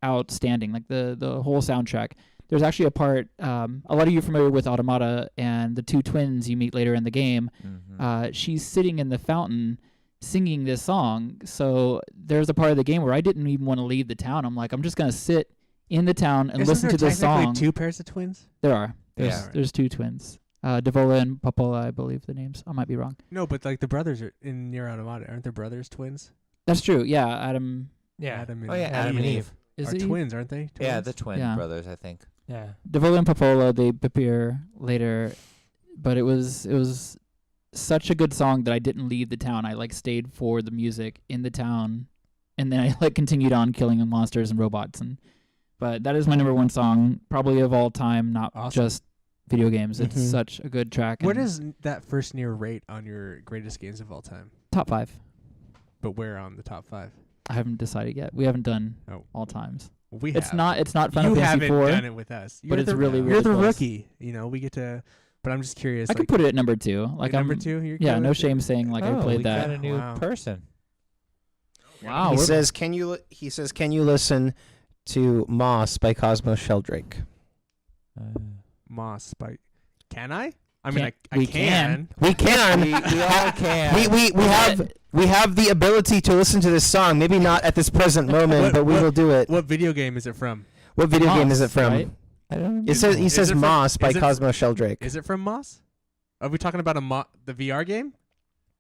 B: outstanding. Like the whole soundtrack. There's actually a part, a lot of you are familiar with Automata and the two twins you meet later in the game.
E: Mm-hmm.
B: She's sitting in the fountain singing this song. So there's a part of the game where I didn't even want to leave the town. I'm like, I'm just going to sit in the town and listen to this song.
A: Two pairs of twins?
B: There are.
E: Yeah.
B: There's two twins. Devola and Popola, I believe the names. I might be wrong.
A: No, but like the brothers are in Nier Automata. Aren't their brothers twins?
B: That's true. Yeah, Adam.
C: Yeah.
A: Adam and,
C: Adam and Eve.
B: Is
A: are
B: it
A: twins, aren't they? Twins?
E: Yeah, the twin
B: Yeah.
E: brothers, I think.
C: Yeah.
B: Devola and Popola, they appear later, but it was such a good song that I didn't leave the town. I like stayed for the music in the town, and then I like continued on killing monsters and robots. But that is my number one song, probably of all time, not
A: Awesome.
B: just video games. It's
D: Mhm.
B: such a good track.
A: Where
B: and
A: does that first Nier rate on your greatest games of all time?
B: top 5?
A: But where on the top 5?
B: I haven't decided yet. We haven't done
A: Oh.
B: all times.
A: We
B: It's
A: have.
B: not Final
A: You
B: Fantasy
A: haven't
B: 4.
A: done it with us.
B: but it's really,
A: You're
B: really
A: the
B: close.
A: rookie. We get to. But I'm just curious.
B: I could put it at number 2. Like
A: number
B: I'm,
A: 2. You're
B: yeah,
A: good
B: no
A: with it?
B: shame saying like I
E: Oh,
B: played
E: we
B: that.
E: got a new
A: Wow.
E: person.
B: Wow,
D: He
B: we're-
D: says, "Can you listen to Moss by Cosmo Sheldrake?"
A: Moss by. Can I? I mean,
B: Can't-
A: I
B: we
A: can.
D: We can.
E: We all can.
D: We have the ability to listen to this song. Maybe not at this present moment,
A: What-
D: but we
A: what-
D: will do it.
A: What video game is it from?
D: What video game is it
B: Moss,
D: from?
B: right?
E: I don't
D: It says he
A: Is
D: says
A: it from-
D: Moss by
A: is it-
D: Cosmo Sheldrake.
A: Is it from Moss? Are we talking about the VR game?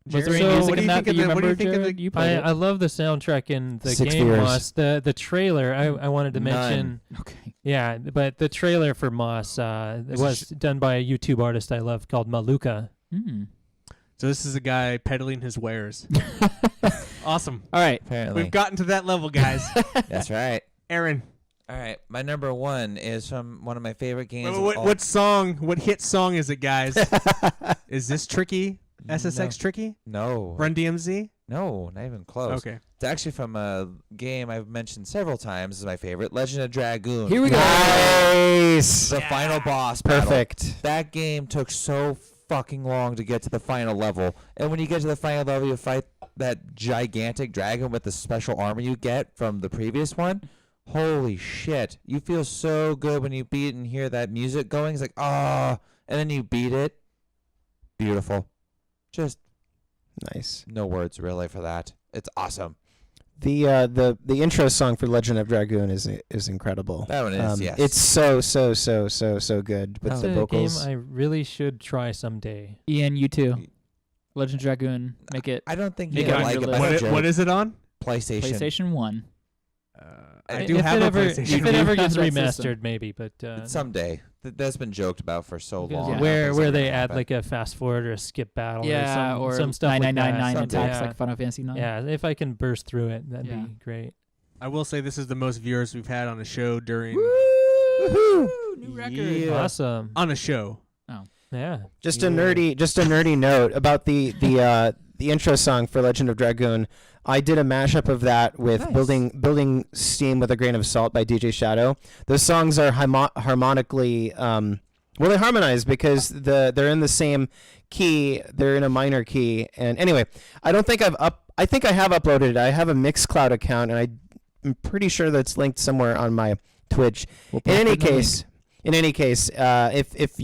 B: Was there
A: Jared,
B: any
C: So-
B: music
A: what do
B: in
A: you
B: that
A: think
B: that
A: of
B: you
A: the? What do you
B: remember,
A: think of
B: Jared?
A: the?
B: You played
C: I love the soundtrack in the
D: 6
C: game.
D: years.
C: Moss. The trailer I wanted to mention.
B: Okay.
C: Yeah, but the trailer for Moss it
A: Is it
C: was done by a YouTube artist I love called Maluka.
B: Hmm.
A: So this is a guy peddling his wares. Awesome.
B: All right.
E: Apparently.
A: We've gotten to that level, guys.
E: That's right.
A: Aaron,
E: All right. My number one is from one of my favorite games. of all-
A: what hit song is it, guys? Is this Tricky? SSX Tricky?
E: No.
A: Run DMZ?
E: No, not even close.
A: Okay.
E: It's actually from a game I've mentioned several times. Is my favorite, Legend of Dragoon.
B: Here we go.
D: Nice.
E: The final boss battle.
D: Perfect.
E: That game took so fucking long to get to the final level. And when you get to the final level, you fight that gigantic dragon with the special armor you get from the previous one. Holy shit. You feel so good when you beat it and hear that music going. It's like, and then you beat it. Beautiful. Just
D: Nice.
E: no words really for that. It's awesome.
D: The intro song for Legend of Dragoon is incredible.
E: That one is, yes.
D: It's so good with
C: It's
D: the
C: a
D: vocals.
C: game I really should try someday.
B: Ian, you too. Legend of Dragoon. Make it
E: I don't think
B: Make
E: you
B: it on
E: like
B: your
E: it.
B: list.
E: But
A: What is it on?
E: PlayStation.
B: PlayStation 1.
A: I
C: If
A: do
C: it
A: have a
C: ever,
A: PlayStation.
C: If it ever gets
B: That
C: remastered,
B: system.
C: maybe, but
E: Someday. That's been joked about for so
C: because
E: long.
C: where they add like a fast forward or a skip battle
B: Yeah,
C: or
B: or
C: some stuff like that.
B: 9999
E: Someday.
B: attacks
C: Yeah.
B: like Final Fantasy 9.
C: Yeah, if I can burst through it, that'd
B: Yeah.
C: be great.
A: I will say this is the most viewers we've had on a show during
B: Woo! New record.
A: Yeah.
C: Awesome.
A: on a show.
C: Yeah.
D: Just
A: Yeah.
D: a nerdy note about the intro song for Legend of Dragoon. I did a mashup of that with
E: Nice.
D: building Steam with a Grain of Salt by DJ Shadow. Those songs are harmonically they harmonize because they're in the same key. They're in a minor key. And anyway, I think I have uploaded it. I have a Mixcloud account, and I'm pretty sure that's linked somewhere on my Twitch.
B: We'll
D: In
B: put
D: any
B: it the link.
D: case, if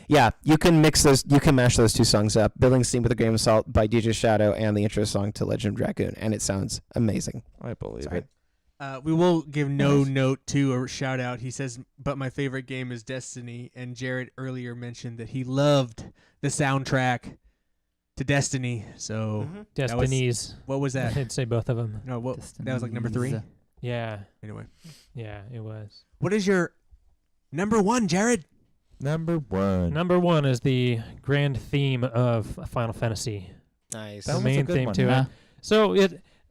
D: yeah, you can mix those. You can mash those two songs up. Billings Theme with a Grain of Salt by DJ Shadow and the intro song to Legend of Dragoon, and it sounds amazing.
E: I believe
D: Sorry.
E: it.
A: We will give no note to or shout out. He says, but my favorite game is Destiny. And Jared earlier mentioned that he loved the soundtrack to Destiny. So
C: Destinies.
A: what was that?
C: I'd say both of them.
A: No, that was like number 3.
C: Yeah.
A: Anyway,
C: Yeah, it was.
A: what is your number 1, Jared?
E: Number 1.
C: Number 1 is the grand theme of Final Fantasy.
D: Nice.
C: The
E: That was a
C: main
E: good
C: theme
E: one.
C: to
B: Yeah.
C: it. So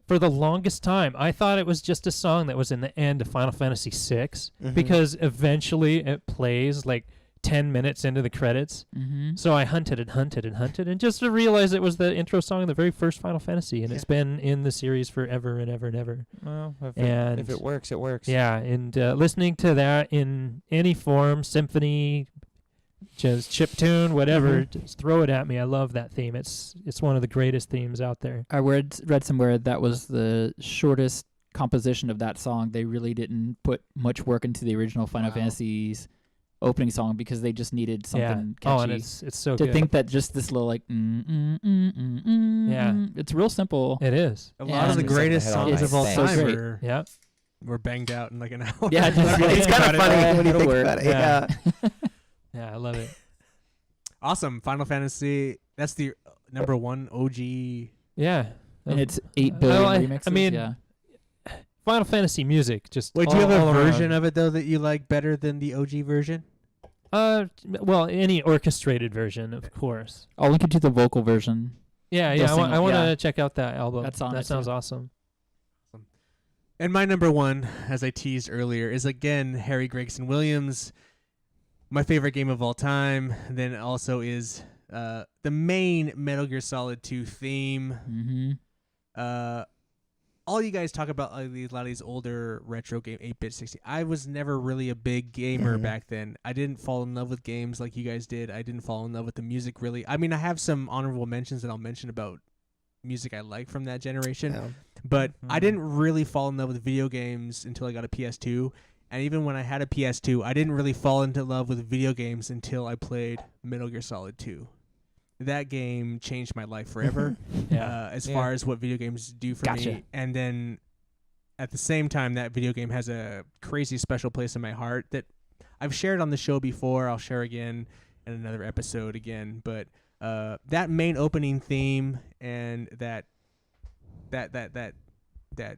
C: for the longest time, I thought it was just a song that was in the end of Final Fantasy VI because eventually it plays like 10 minutes into the credits.
B: Mm-hmm.
C: So I hunted and just to realize it was the intro song of the very first Final Fantasy, and it's been in the series forever and ever and ever.
E: Well,
C: And
E: if it works, it works.
C: yeah, and listening to that in any form, symphony, just chiptune, whatever, just throw it at me. I love that theme. It's one of the greatest themes out there.
B: I read somewhere that was the shortest composition of that song. They really didn't put much work into the original Final Fantasy's opening song because they just needed something catchy.
C: Oh, and it's so
B: to
C: good.
B: think that just this little like
C: Yeah.
B: it's real simple.
C: It is.
A: A lot of the
B: And
A: greatest
E: it's
A: songs of all
B: so
A: time
B: great.
A: were banged out in like an hour.
B: Yeah, just
D: It's
B: think
D: kind of
B: about it.
D: funny when you
B: It'll
D: think
B: work.
D: about it.
C: Yeah.
D: Yeah.
C: Yeah, I love it.
A: Awesome. Final Fantasy. That's the number 1 OG.
C: Yeah.
B: And it's 8 billion
C: Well, I
B: remixes.
C: mean,
B: yeah.
C: Final Fantasy music just
A: Wait, do you have a
C: all
A: version
C: around.
A: of it though that you like better than the OG version?
C: Well, any orchestrated version, of course.
B: I'll link you to the vocal version.
C: Yeah,
B: The
C: yeah.
B: single,
C: I want to
B: yeah.
C: check out that album.
B: That's on
C: that
B: it,
C: sounds
B: too.
C: awesome.
A: And my number 1, as I teased earlier, is again Harry Gregson Williams. My favorite game of all time. Then also is the main Metal Gear Solid 2 theme.
B: Mm-hmm.
A: All you guys talk about a lot of these older retro game 8-bit 60. I was never really a big gamer back then. I didn't fall in love with games like you guys did. I didn't fall in love with the music really. I mean, I have some honorable mentions that I'll mention about music I like from that generation.
D: Yeah.
A: But I didn't really fall in love with video games until I got a PS2. And even when I had a PS2, I didn't really fall into love with video games until I played Metal Gear Solid 2. That game changed my life forever as far as what video games do for me. And then at the same time, that video game has a crazy special place in my heart that I've shared on the show before. I'll share again in another episode again. But that main opening theme and that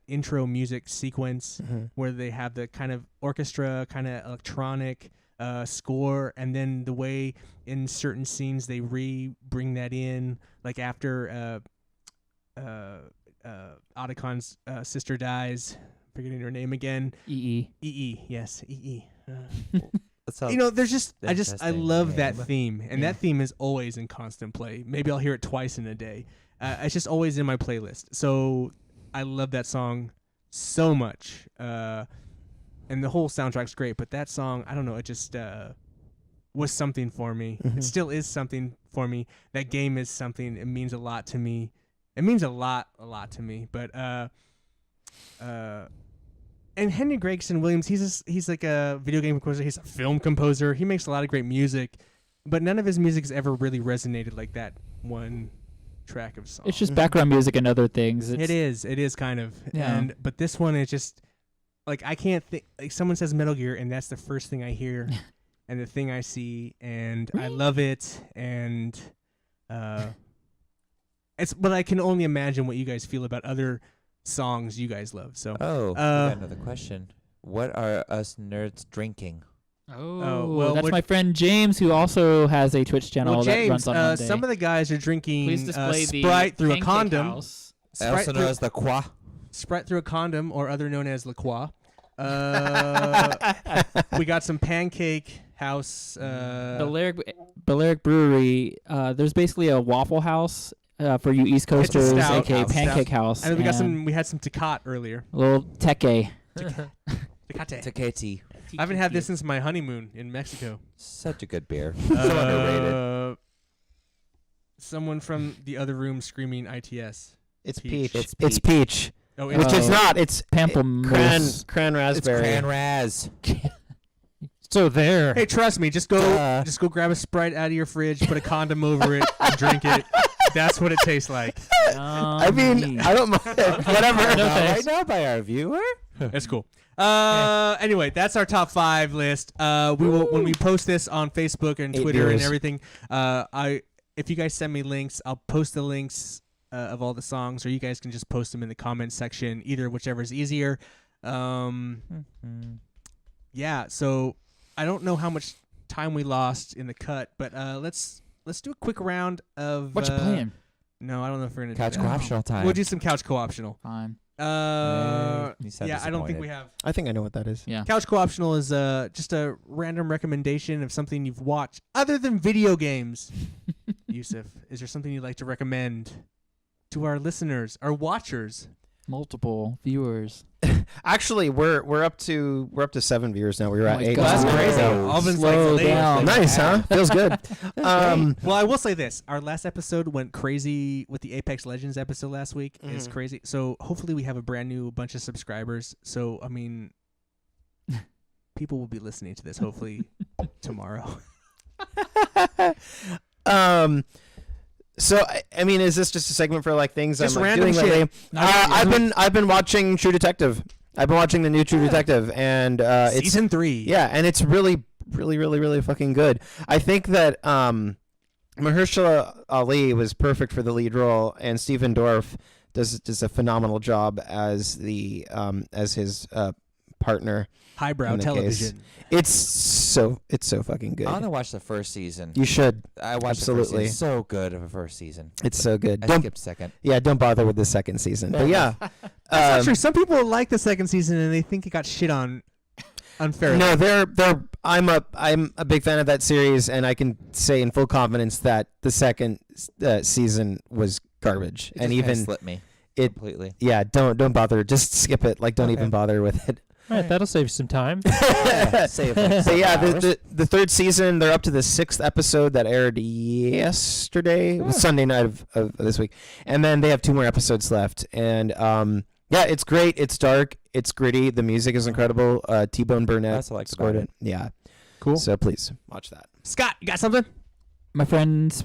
A: intro music sequence where they have the kind of orchestra, kind of electronic score, and then the way in certain scenes they bring that in, like after Otacon's sister dies, forgetting her name again.
B: EE.
A: Yes, EE.
E: That's
A: You know, there's just I
E: interesting
A: love that
E: name.
A: theme, and that theme is always in constant play. Maybe I'll hear it twice in a day. It's just always in my playlist. So I love that song so much. And the whole soundtrack's great, but that song, I don't know, it just was something for me. It still is something for me. That game is something. It means a lot to me. It means a lot to me. But and Henry Gregson Williams, he's like a video game composer. He's a film composer. He makes a lot of great music, but none of his music has ever really resonated like that one track of song.
B: It's just background music and other things.
A: It is kind of.
B: Yeah.
A: But this one is just like I can't think. Like someone says Metal Gear, and that's the first thing I hear, and the thing I see, and I love it, and it's. But I can only imagine what you guys feel about other songs you guys love. So
E: Oh, we got another question. What are us nerds drinking?
A: well,
B: that's
A: what-
B: my friend James, who also has a Twitch channel
A: well,
B: that
A: James,
B: runs on Monday.
A: some of the guys are drinking
B: Please display the
A: Sprite through a
B: Pancake
A: condom.
B: House.
A: Sprite
E: Also known
A: through,
E: as the Qua.
A: Sprite through a condom, or other known as La Croix. We got some Pancake House.
B: Balearic Brewery. There's basically a Waffle House for you East
A: It's a
B: Coasters,
A: stout
B: aka
A: house.
B: Pancake House.
A: And we got some. We had some Tecate earlier.
B: a little Teke.
A: Tecate.
E: Taketi.
A: I haven't had this since my honeymoon in Mexico.
E: Such a good beer. So underrated.
A: Someone from the other room screaming ITS.
D: It's
A: Peach.
D: peach.
E: It's
D: It's peach.
A: Oh,
D: Which it's not. It's
B: Pamplemousse.
D: cran
E: It's
D: raspberry.
E: Cran Raz.
C: So there.
A: Hey, trust me. Just go grab a Sprite out of your fridge, put a condom over it, and drink it. That's what it tastes like.
D: I mean, I don't mind. Whatever.
C: No
E: Right
C: thanks.
E: now by our viewer.
A: That's cool. Anyway, that's our top 5 list. We will when we post this on Facebook and
D: 8
A: Twitter and
D: beers.
A: everything. If you guys send me links, I'll post the links of all the songs, or you guys can just post them in the comments section. Either whichever is easier. Yeah. So I don't know how much time we lost in the cut, but let's do a quick round of.
B: What you playing?
A: No, I don't know if we're gonna
E: Couch
A: do that.
E: co-optional time.
A: We'll do some couch co-optional.
B: Fine.
E: You sound
A: Yeah, I don't think
E: disappointed.
A: we have.
D: I think I know what that is.
B: Yeah.
A: Couch co-optional is just a random recommendation of something you've watched other than video games. Yousef, is there something you'd like to recommend to our listeners, our watchers?
B: Multiple viewers.
D: Actually, we're up to 7 viewers now. We were
B: Oh
D: at
B: my
D: 8.
B: God.
A: That's
B: Whoa.
A: crazy.
B: Slow
A: Alvin's like late.
B: down.
D: Nice, huh? Feels good.
A: Well, I will say this: our last episode went crazy with the Apex Legends episode last week. It's
D: Mhm.
A: crazy. So hopefully we have a brand new bunch of subscribers. So I mean, people will be listening to this hopefully tomorrow.
D: So I mean, is this just a segment for like things
A: Just
D: I'm like,
A: random
D: doing lately?
B: Not
D: I've been watching True Detective. I've been watching the new True Detective, and it's
A: Season 3.
D: yeah, and it's really fucking good. I think that Mahershala Ali was perfect for the lead role, and Stephen Dorff does a phenomenal job as the as his partner.
A: Highbrow
D: in the
A: television.
D: It's so fucking good.
E: I want to watch the first season.
D: You should.
E: I watched
D: absolutely.
E: the first season. So good of a first season.
D: It's so good.
E: I
D: Don't
E: skipped second.
D: don't bother with the second season. But yeah,
A: That's not true. Some people like the second season and they think it got shit on unfairly.
D: No, I'm a big fan of that series, and I can say in full confidence that the second season was garbage.
E: It
D: And
E: just kinda
D: even
E: slipped me
D: it-
E: completely.
D: yeah, don't bother. Just skip it. Like, don't
E: Okay.
D: even bother with it.
C: All right, that'll save some time.
E: Save like
D: So yeah,
E: 7 hours.
D: the third season, they're up to the 6th episode that aired yesterday. It was Sunday night of this week, and then they have 2 more episodes left. And yeah, it's great. It's dark. It's gritty. The music is incredible. T-Bone Burnett
E: That's what I liked
D: scored
E: about
D: it. Yeah,
A: Cool.
D: so please watch that.
A: Scott, you got something?
B: My friend's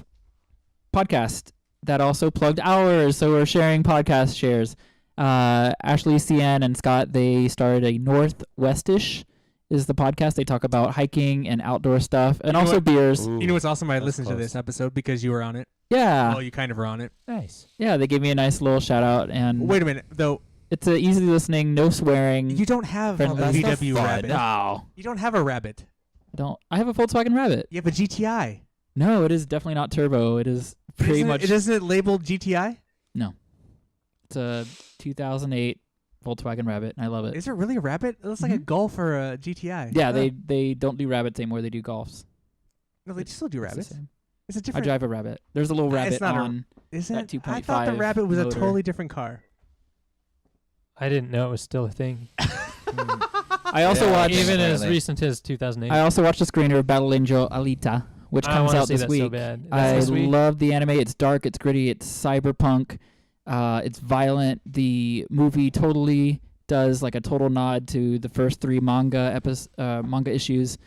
B: podcast that also plugged ours, so we're sharing podcast shares. Ashley, CN, and Scott, they started a Northwestish is the podcast. They talk about hiking and outdoor stuff, and
A: You know
B: also
A: what?
B: beers.
E: Ooh,
A: You know what's awesome? I
E: that's
A: listened to
E: close.
A: this episode because you were on it.
B: Yeah,
A: Well, you kind of were on it.
E: Nice.
B: yeah. They gave me a nice little shout out, and
A: Wait a minute, though.
B: it's a easy listening, no swearing.
A: You don't have
B: Friendly.
A: a
B: That's
E: no
A: VW
E: fun.
A: Rabbit.
B: No,
A: You don't have a Rabbit.
B: I don't. I have a Volkswagen Rabbit.
A: You have a GTI.
B: No, it is definitely not turbo. It is pretty much.
A: Isn't it labeled GTI?
B: It's a 2008 Volkswagen Rabbit, and I love it.
A: Is it really a Rabbit? It looks like a
B: Mhm.
A: Golf or a GTI.
B: Yeah, they don't do rabbits anymore. They do Golfs.
A: No, they still do
B: It's the
A: Rabbits.
B: same.
A: It's a
B: I
A: different.
B: drive a Rabbit. There's a little
A: It's
B: rabbit
A: not a-
B: on.
A: Is
B: that
A: it? I
B: 2.5
A: thought the Rabbit was
B: motor.
A: a totally different car.
C: I didn't know it was still a thing.
B: I also
E: Yeah,
B: watched.
C: Even as
E: apparently.
C: recent as 2008.
B: I also watched the screener of Battle Angel Alita, which
C: I
B: comes
C: wanna
B: out
C: see
B: this
C: that
B: week.
C: so bad.
B: I
C: That's this week?
B: love the anime. It's dark. It's gritty. It's cyberpunk. It's violent. The movie totally does like a total nod to the first 3 manga issues.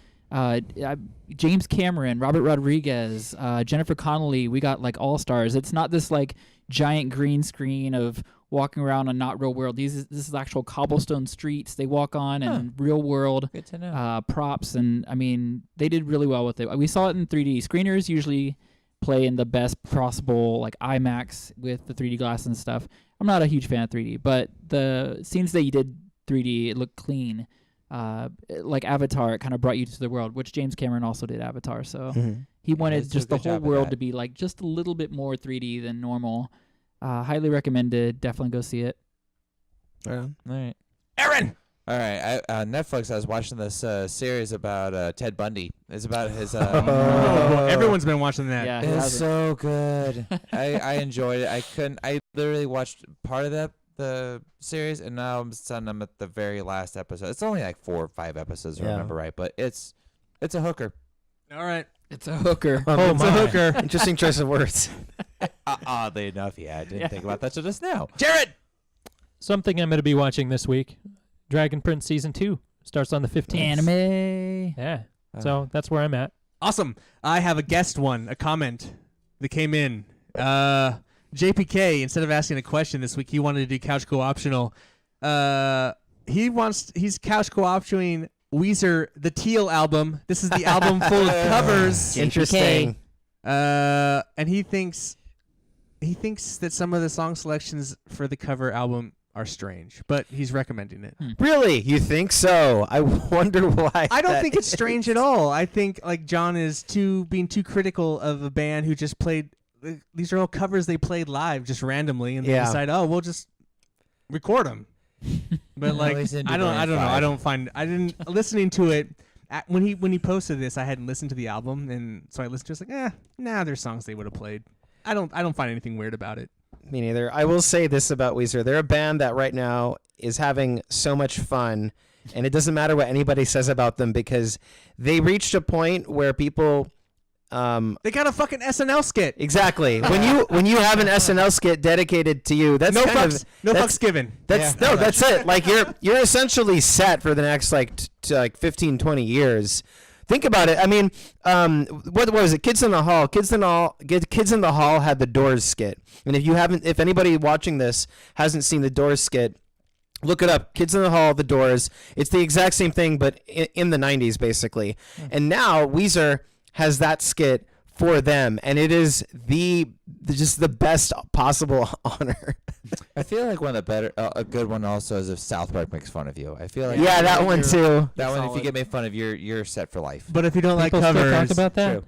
B: James Cameron, Robert Rodriguez, Jennifer Connelly. We got like all stars. It's not this like giant green screen of walking around a not real world. This is actual cobblestone streets they walk on and real world
E: Good to know.
B: props. And I mean, they did really well with it. We saw it in 3D. Screeners usually play in the best possible like IMAX with the 3D glass and stuff. I'm not a huge fan of 3D, but the scenes that you did 3D, it looked clean. Like Avatar, it kind of brought you to the world, which James Cameron also did Avatar. So he wanted
E: he's did a
B: just the
E: good
B: whole
E: job of
B: world
E: that.
B: to be like just a little bit more 3D than normal. Highly recommended. Definitely go see it.
E: All right.
A: Aaron.
E: All right. Netflix. I was watching this series about Ted Bundy. It's about his.
A: Everyone's been watching that.
B: Yeah,
E: It's so good. I enjoyed it. I literally watched part of the series, and now I'm at the very last episode. It's only like 4 or 5 episodes, if I
D: Yeah.
E: remember right, but it's a hooker.
A: All right.
B: It's a hooker.
C: Oh
A: It's a
C: my.
A: hooker.
D: Interesting choice of words.
E: Oddly enough, yeah, I didn't think about that till just now.
A: Jared.
C: Something I'm going to be watching this week. Dragon Prince Season 2 Starts on the 15th.
B: Anime.
C: Yeah. So that's where I'm at.
A: Awesome. I have a guest one, a comment that came in. JPK, instead of asking a question this week, he wanted to do couch co-optional. He's couch co-optioning Weezer, the Teal album. This is the album full of covers.
D: Interesting.
A: And he thinks that some of the song selections for the cover album are strange, but he's recommending it.
D: Really? You think so? I wonder why.
A: I don't
D: that
A: think it's
D: is.
A: strange at all. I think like John is being too critical of a band who just played. These are all covers they played live just randomly, and they
D: Yeah.
A: decide, oh, we'll just record them. But like,
E: least they
A: I don't know.
E: five.
A: I didn't listening to it when he posted this. I hadn't listened to the album, and so I listened to it. It's like, there's songs they would have played. I don't find anything weird about it.
D: Me neither. I will say this about Weezer. They're a band that right now is having so much fun, and it doesn't matter what anybody says about them because they reached a point where people
A: They got a fucking SNL skit.
D: exactly. when you have an SNL skit dedicated to you, that's
A: No
D: kind
A: fucks,
D: of
A: no
D: that's,
A: fucks given.
D: That's
E: Yeah,
D: no,
E: no,
D: that's it. Like you're essentially set for the next like 15, 20 years. Think about it. I mean, what was it? Kids in the Hall. Kids in the Hall had the Doors skit. And if anybody watching this hasn't seen the Doors skit, look it up. Kids in the Hall, the Doors. It's the exact same thing, but in the 90s, basically. And now Weezer has that skit for them, and it is just the best possible honor.
E: I feel like one of the better, a good one also is if South Park makes fun of you. I feel like
D: Yeah, that one too.
E: That one, if you
A: Solid.
E: get made fun of, you're set for life.
A: But if you don't like
C: People still
A: covers,
C: talk about that?
E: True.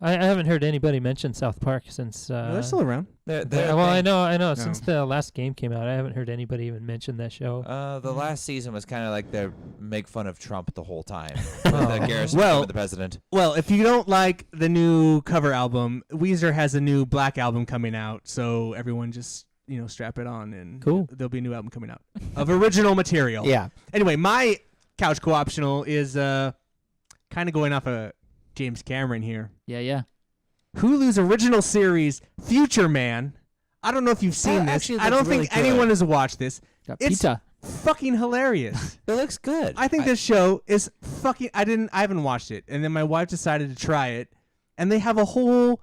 C: I haven't heard anybody mention South Park since.
A: they're still around.
C: well, I know.
A: No.
C: Since the last game came out, I haven't heard anybody even mention that show.
E: The last season was kind of like they make fun of Trump the whole time.
C: Oh.
E: The Garrison
A: Well-
E: the president.
A: Well, if you don't like the new cover album, Weezer has a new Black album coming out, so everyone just strap it on, and
C: Cool.
A: there'll be a new album coming out of original material.
D: Yeah.
A: Anyway, my couch co-optional is kind of going off of James Cameron here.
B: Yeah.
A: Hulu's original series, Future Man. I don't know if you've seen this.
E: actually
A: I don't
E: looks really
A: think anyone has watched this.
B: Got
A: It's
B: pizza.
A: fucking hilarious.
E: It looks good.
A: I think this show is fucking. I haven't watched it, and then my wife decided to try it, and they have a whole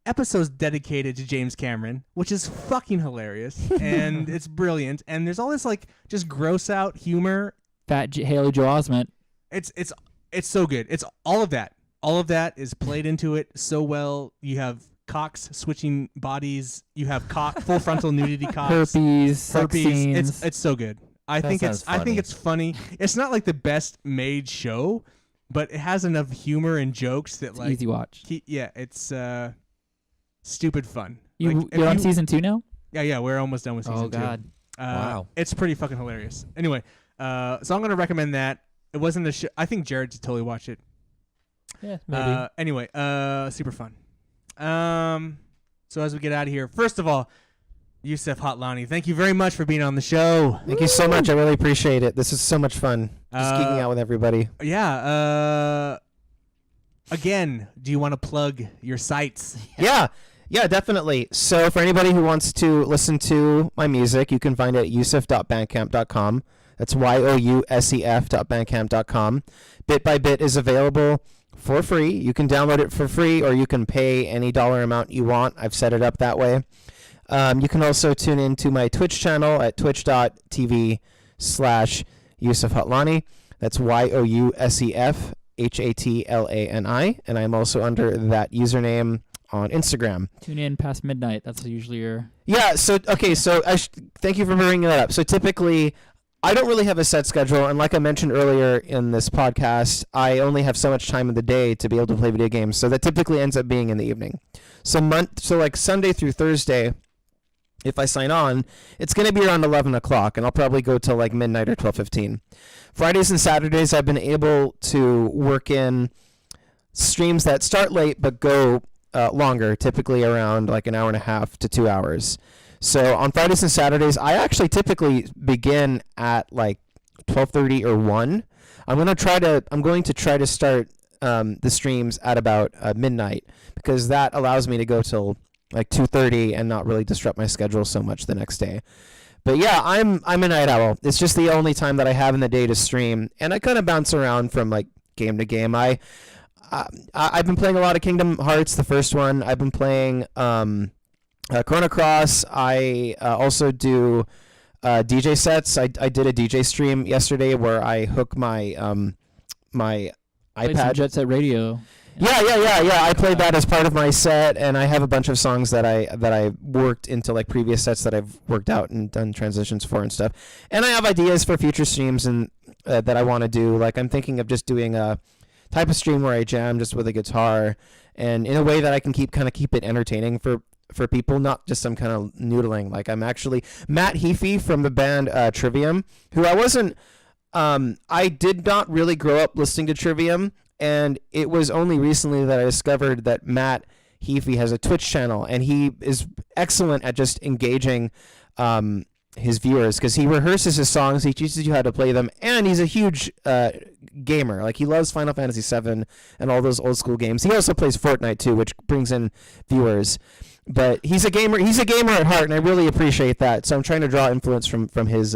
A: episode dedicated to James Cameron, which is fucking hilarious, and it's brilliant. And there's all this like just gross out humor.
B: Fat Haley Joel Osment.
A: It's so good. It's all of that. All of that is played into it so well. You have cocks switching bodies. You have full frontal nudity cocks.
B: Herpes. Sex scenes.
A: It's so good. I
E: That
A: think
E: sounds funny.
A: it's funny. It's not like the best made show, but it has enough humor and jokes that
B: It's
A: like
B: easy watch.
A: it's stupid fun.
B: You're
A: Like, if
B: on
A: you-
B: season 2 now?
A: Yeah, we're almost done with season 2.
B: Oh God.
E: Wow.
A: It's pretty fucking hilarious. Anyway, so I'm gonna recommend that. It wasn't a show. I think Jared should totally watch it.
C: Yeah, maybe.
A: Anyway, super fun. So as we get out of here, first of all, Yousef Hatlani, thank you very much for being on the show.
D: Thank you so much. I really appreciate it. This is so much fun. Just geeking out with everybody.
A: Yeah. Again, do you want to plug your sites?
D: Yeah, definitely. So for anybody who wants to listen to my music, you can find it at yousef.bandcamp.com. That's yousef.bandcamp.com. Bit by Bit is available for free. You can download it for free, or you can pay any dollar amount you want. I've set it up that way. You can also tune in to my Twitch channel at twitch.tv/Yousef Hatlani. That's YOUSEF HATLANI. And I'm also under that username on Instagram.
B: Tune in past midnight. That's usually your.
D: Yeah, so thank you for bringing that up. So typically, I don't really have a set schedule, and like I mentioned earlier in this podcast, I only have so much time in the day to be able to play video games, so that typically ends up being in the evening. So like Sunday through Thursday, if I sign on, it's going to be around 11 o'clock, and I'll probably go till like midnight or 12:15. Fridays and Saturdays, I've been able to work in streams that start late but go longer, typically around like an hour and a half to 2 hours. So on Fridays and Saturdays, I actually typically begin at like 12:30 or 1. I'm going to try to start the streams at about midnight, because that allows me to go till like 2:30 and not really disrupt my schedule so much the next day. But yeah, I'm a night owl. It's just the only time that I have in the day to stream, and I kind of bounce around from like game to game. I've been playing a lot of Kingdom Hearts, the first one. I've been playing Chrono Cross. I also do DJ sets. I did a DJ stream yesterday where I hook my my
B: Played some
D: iPad.
B: Jet Set Radio.
D: Yeah. I played that as part of my set, and I have a bunch of songs that I worked into like previous sets that I've worked out and done transitions for and stuff. And I have ideas for future streams and that I want to do. Like I'm thinking of just doing a type of stream where I jam just with a guitar, and in a way that I can keep it entertaining for people, not just some kind of noodling. Like I'm actually Matt Heafy from the band Trivium, who I did not really grow up listening to Trivium. And it was only recently that I discovered that Matt Heafy has a Twitch channel, and he is excellent at just engaging his viewers because he rehearses his songs, he teaches you how to play them, and he's a huge gamer. Like he loves Final Fantasy VII and all those old school games. He also plays Fortnite too, which brings in viewers. But he's a gamer. He's a gamer at heart, and I really appreciate that. So I'm trying to draw influence from his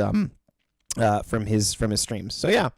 D: streams. So yeah,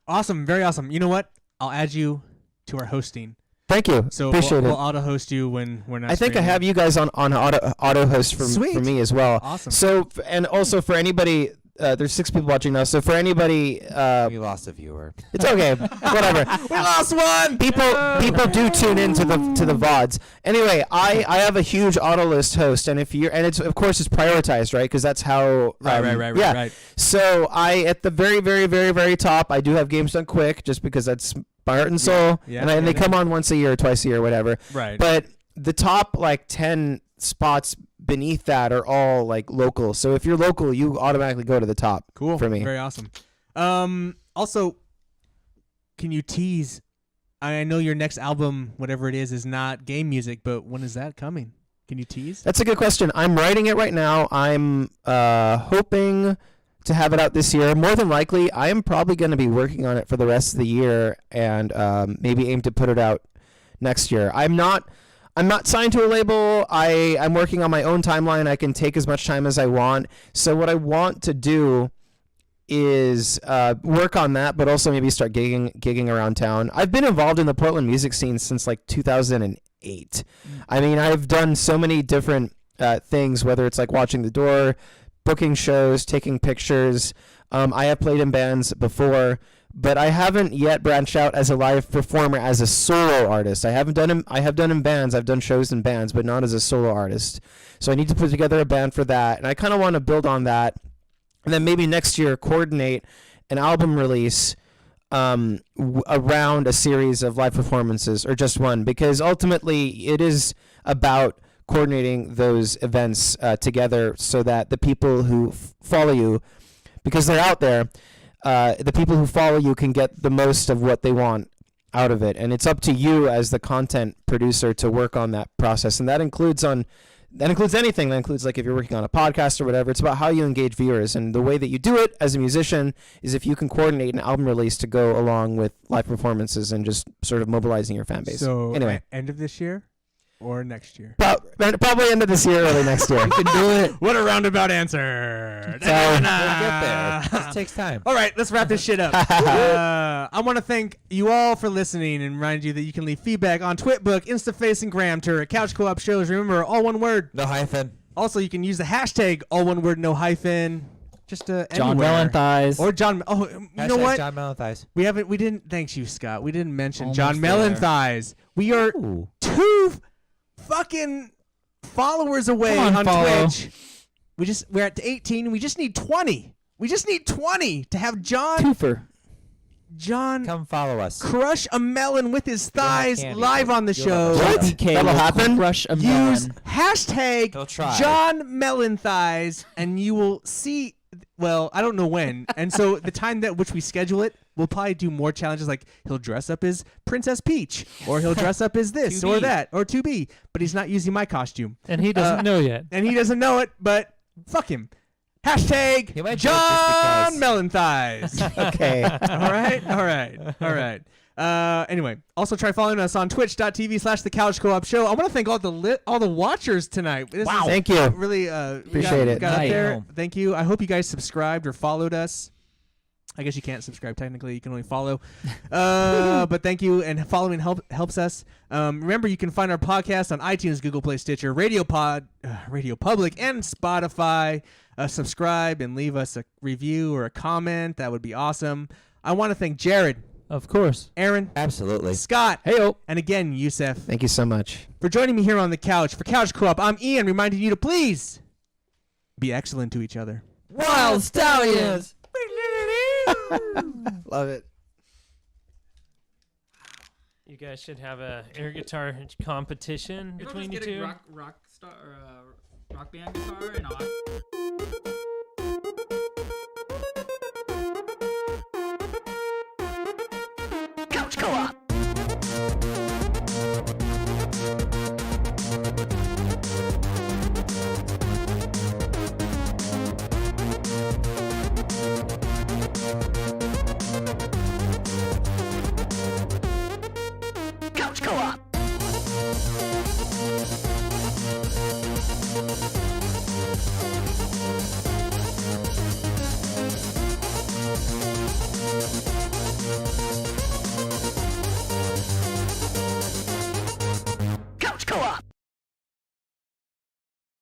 A: Awesome, very awesome. You know what? I'll add you to our hosting.
D: thank you.
A: So
D: Appreciate
A: we'll
D: it.
A: auto host you when we're not.
D: I think I
A: streaming.
D: have you guys on auto host for
A: Sweet.
D: me as well.
A: Awesome.
D: So and also for anybody, there's 6 people watching now. So for anybody,
E: We lost a viewer.
D: it's okay. Whatever.
A: We lost one.
D: People do tune into the VODs. Anyway, I have a huge auto list host, and it's of course it's prioritized, right? Because that's how.
A: Right.
D: So I at the very very very very top, I do have Games Done Quick, just because that's my heart and soul, and they come on once a year, twice a year, whatever.
A: Right.
D: But the top like 10 spots beneath that are all like local. So if you're local, you automatically go to the top.
A: Cool.
D: For me.
A: Very awesome. Also, can you tease? I know your next album, whatever it is not game music, but when is that coming? Can you tease?
D: That's a good question. I'm writing it right now. I'm hoping to have it out this year. More than likely, I am probably going to be working on it for the rest of the year, and maybe aim to put it out next year. I'm not signed to a label. I'm working on my own timeline. I can take as much time as I want. So what I want to do is work on that, but also maybe start gigging around town. I've been involved in the Portland music scene since like 2008. I mean, I've done so many different things, whether it's like watching the door, booking shows, taking pictures. I have played in bands before, but I haven't yet branched out as a live performer, as a solo artist. I have done in bands. I've done shows in bands, but not as a solo artist. So I need to put together a band for that, and I kind of want to build on that, and then maybe next year coordinate an album release around a series of live performances, or just one, because ultimately it is about coordinating those events together so that the people who follow you, because they're out there, the people who follow you can get the most of what they want out of it. And it's up to you as the content producer to work on that process. And that includes anything. That includes like if you're working on a podcast or whatever. It's about how you engage viewers. And the way that you do it as a musician is if you can coordinate an album release to go along with live performances and just sort of mobilizing your fan base.
A: So
D: anyway,
A: end of this year or next year?
D: probably end of this year, early next year.
B: You can do it.
A: What a roundabout answer.
D: So-
E: We'll get there. This takes time.
A: All right, let's wrap this shit up. I want to thank you all for listening and remind you that you can leave feedback on TwitBook, InstaFace, and Gramter at Couch Co-op Shows. Remember, all one word.
E: No hyphen.
A: Also, you can use the hashtag all one word, no hyphen. Just
B: John
A: anywhere.
B: Melenthighs.
A: Or John. Oh, you know
E: Hashtag
A: what?
E: John Melenthighs.
A: We didn't. Thanks you, Scott. We didn't mention
B: Almost
A: John
B: there.
A: Melenthighs. We are
E: Ooh.
A: 2 fucking followers away
B: Come on,
A: on
B: follow.
A: Twitch. We're at 18. We just need 20. We just need 20 to have John
B: Twofer.
E: Come follow us.
A: crush a melon with his thighs
E: candy,
A: live
E: but
A: on the
E: you'll
A: show.
E: never
D: What?
B: DK
D: That'll
B: will
D: happen?
B: Crush a
A: Use
B: melon.
A: hashtag
E: He'll try.
A: John Melon Thighs, and you will see. Well, I don't know when, and so the time that which we schedule it, we'll probably do more challenges. Like he'll dress up as Princess Peach, or he'll dress up as this
E: 2B.
A: or that, or 2B. But he's not using my costume,
C: And he doesn't know yet.
A: and he doesn't know it. But fuck him. Hashtag
E: He might do it just
A: John
E: because.
A: Melon Thighs.
D: Okay.
A: all right. Anyway, also try following us on twitch.tv/The Couch Co-op Show. I want to thank all the watchers tonight. This
D: Wow.
A: is
D: Thank you.
A: Really
D: Appreciate it.
A: Got up
B: Nice.
A: there. Thank you. I hope you guys subscribed or followed us. I guess you can't subscribe technically. You can only follow. But thank you, and following helps us. Remember, you can find our podcast on iTunes, Google Play, Stitcher, Radio Public, and Spotify. Subscribe and leave us a review or a comment. That would be awesome. I want to thank Jared,
C: Of course.
A: Aaron,
E: Absolutely.
A: Scott,
D: Hey-o.
A: and again, Yousef,
D: Thank you so much.
A: for joining me here on the couch. For Couch Co-op, I'm Ian, reminding you to please be excellent to each other.
B: Wild Stallions.
D: Love it.
C: You guys should have a air guitar competition between you two.
B: Rock band guitar and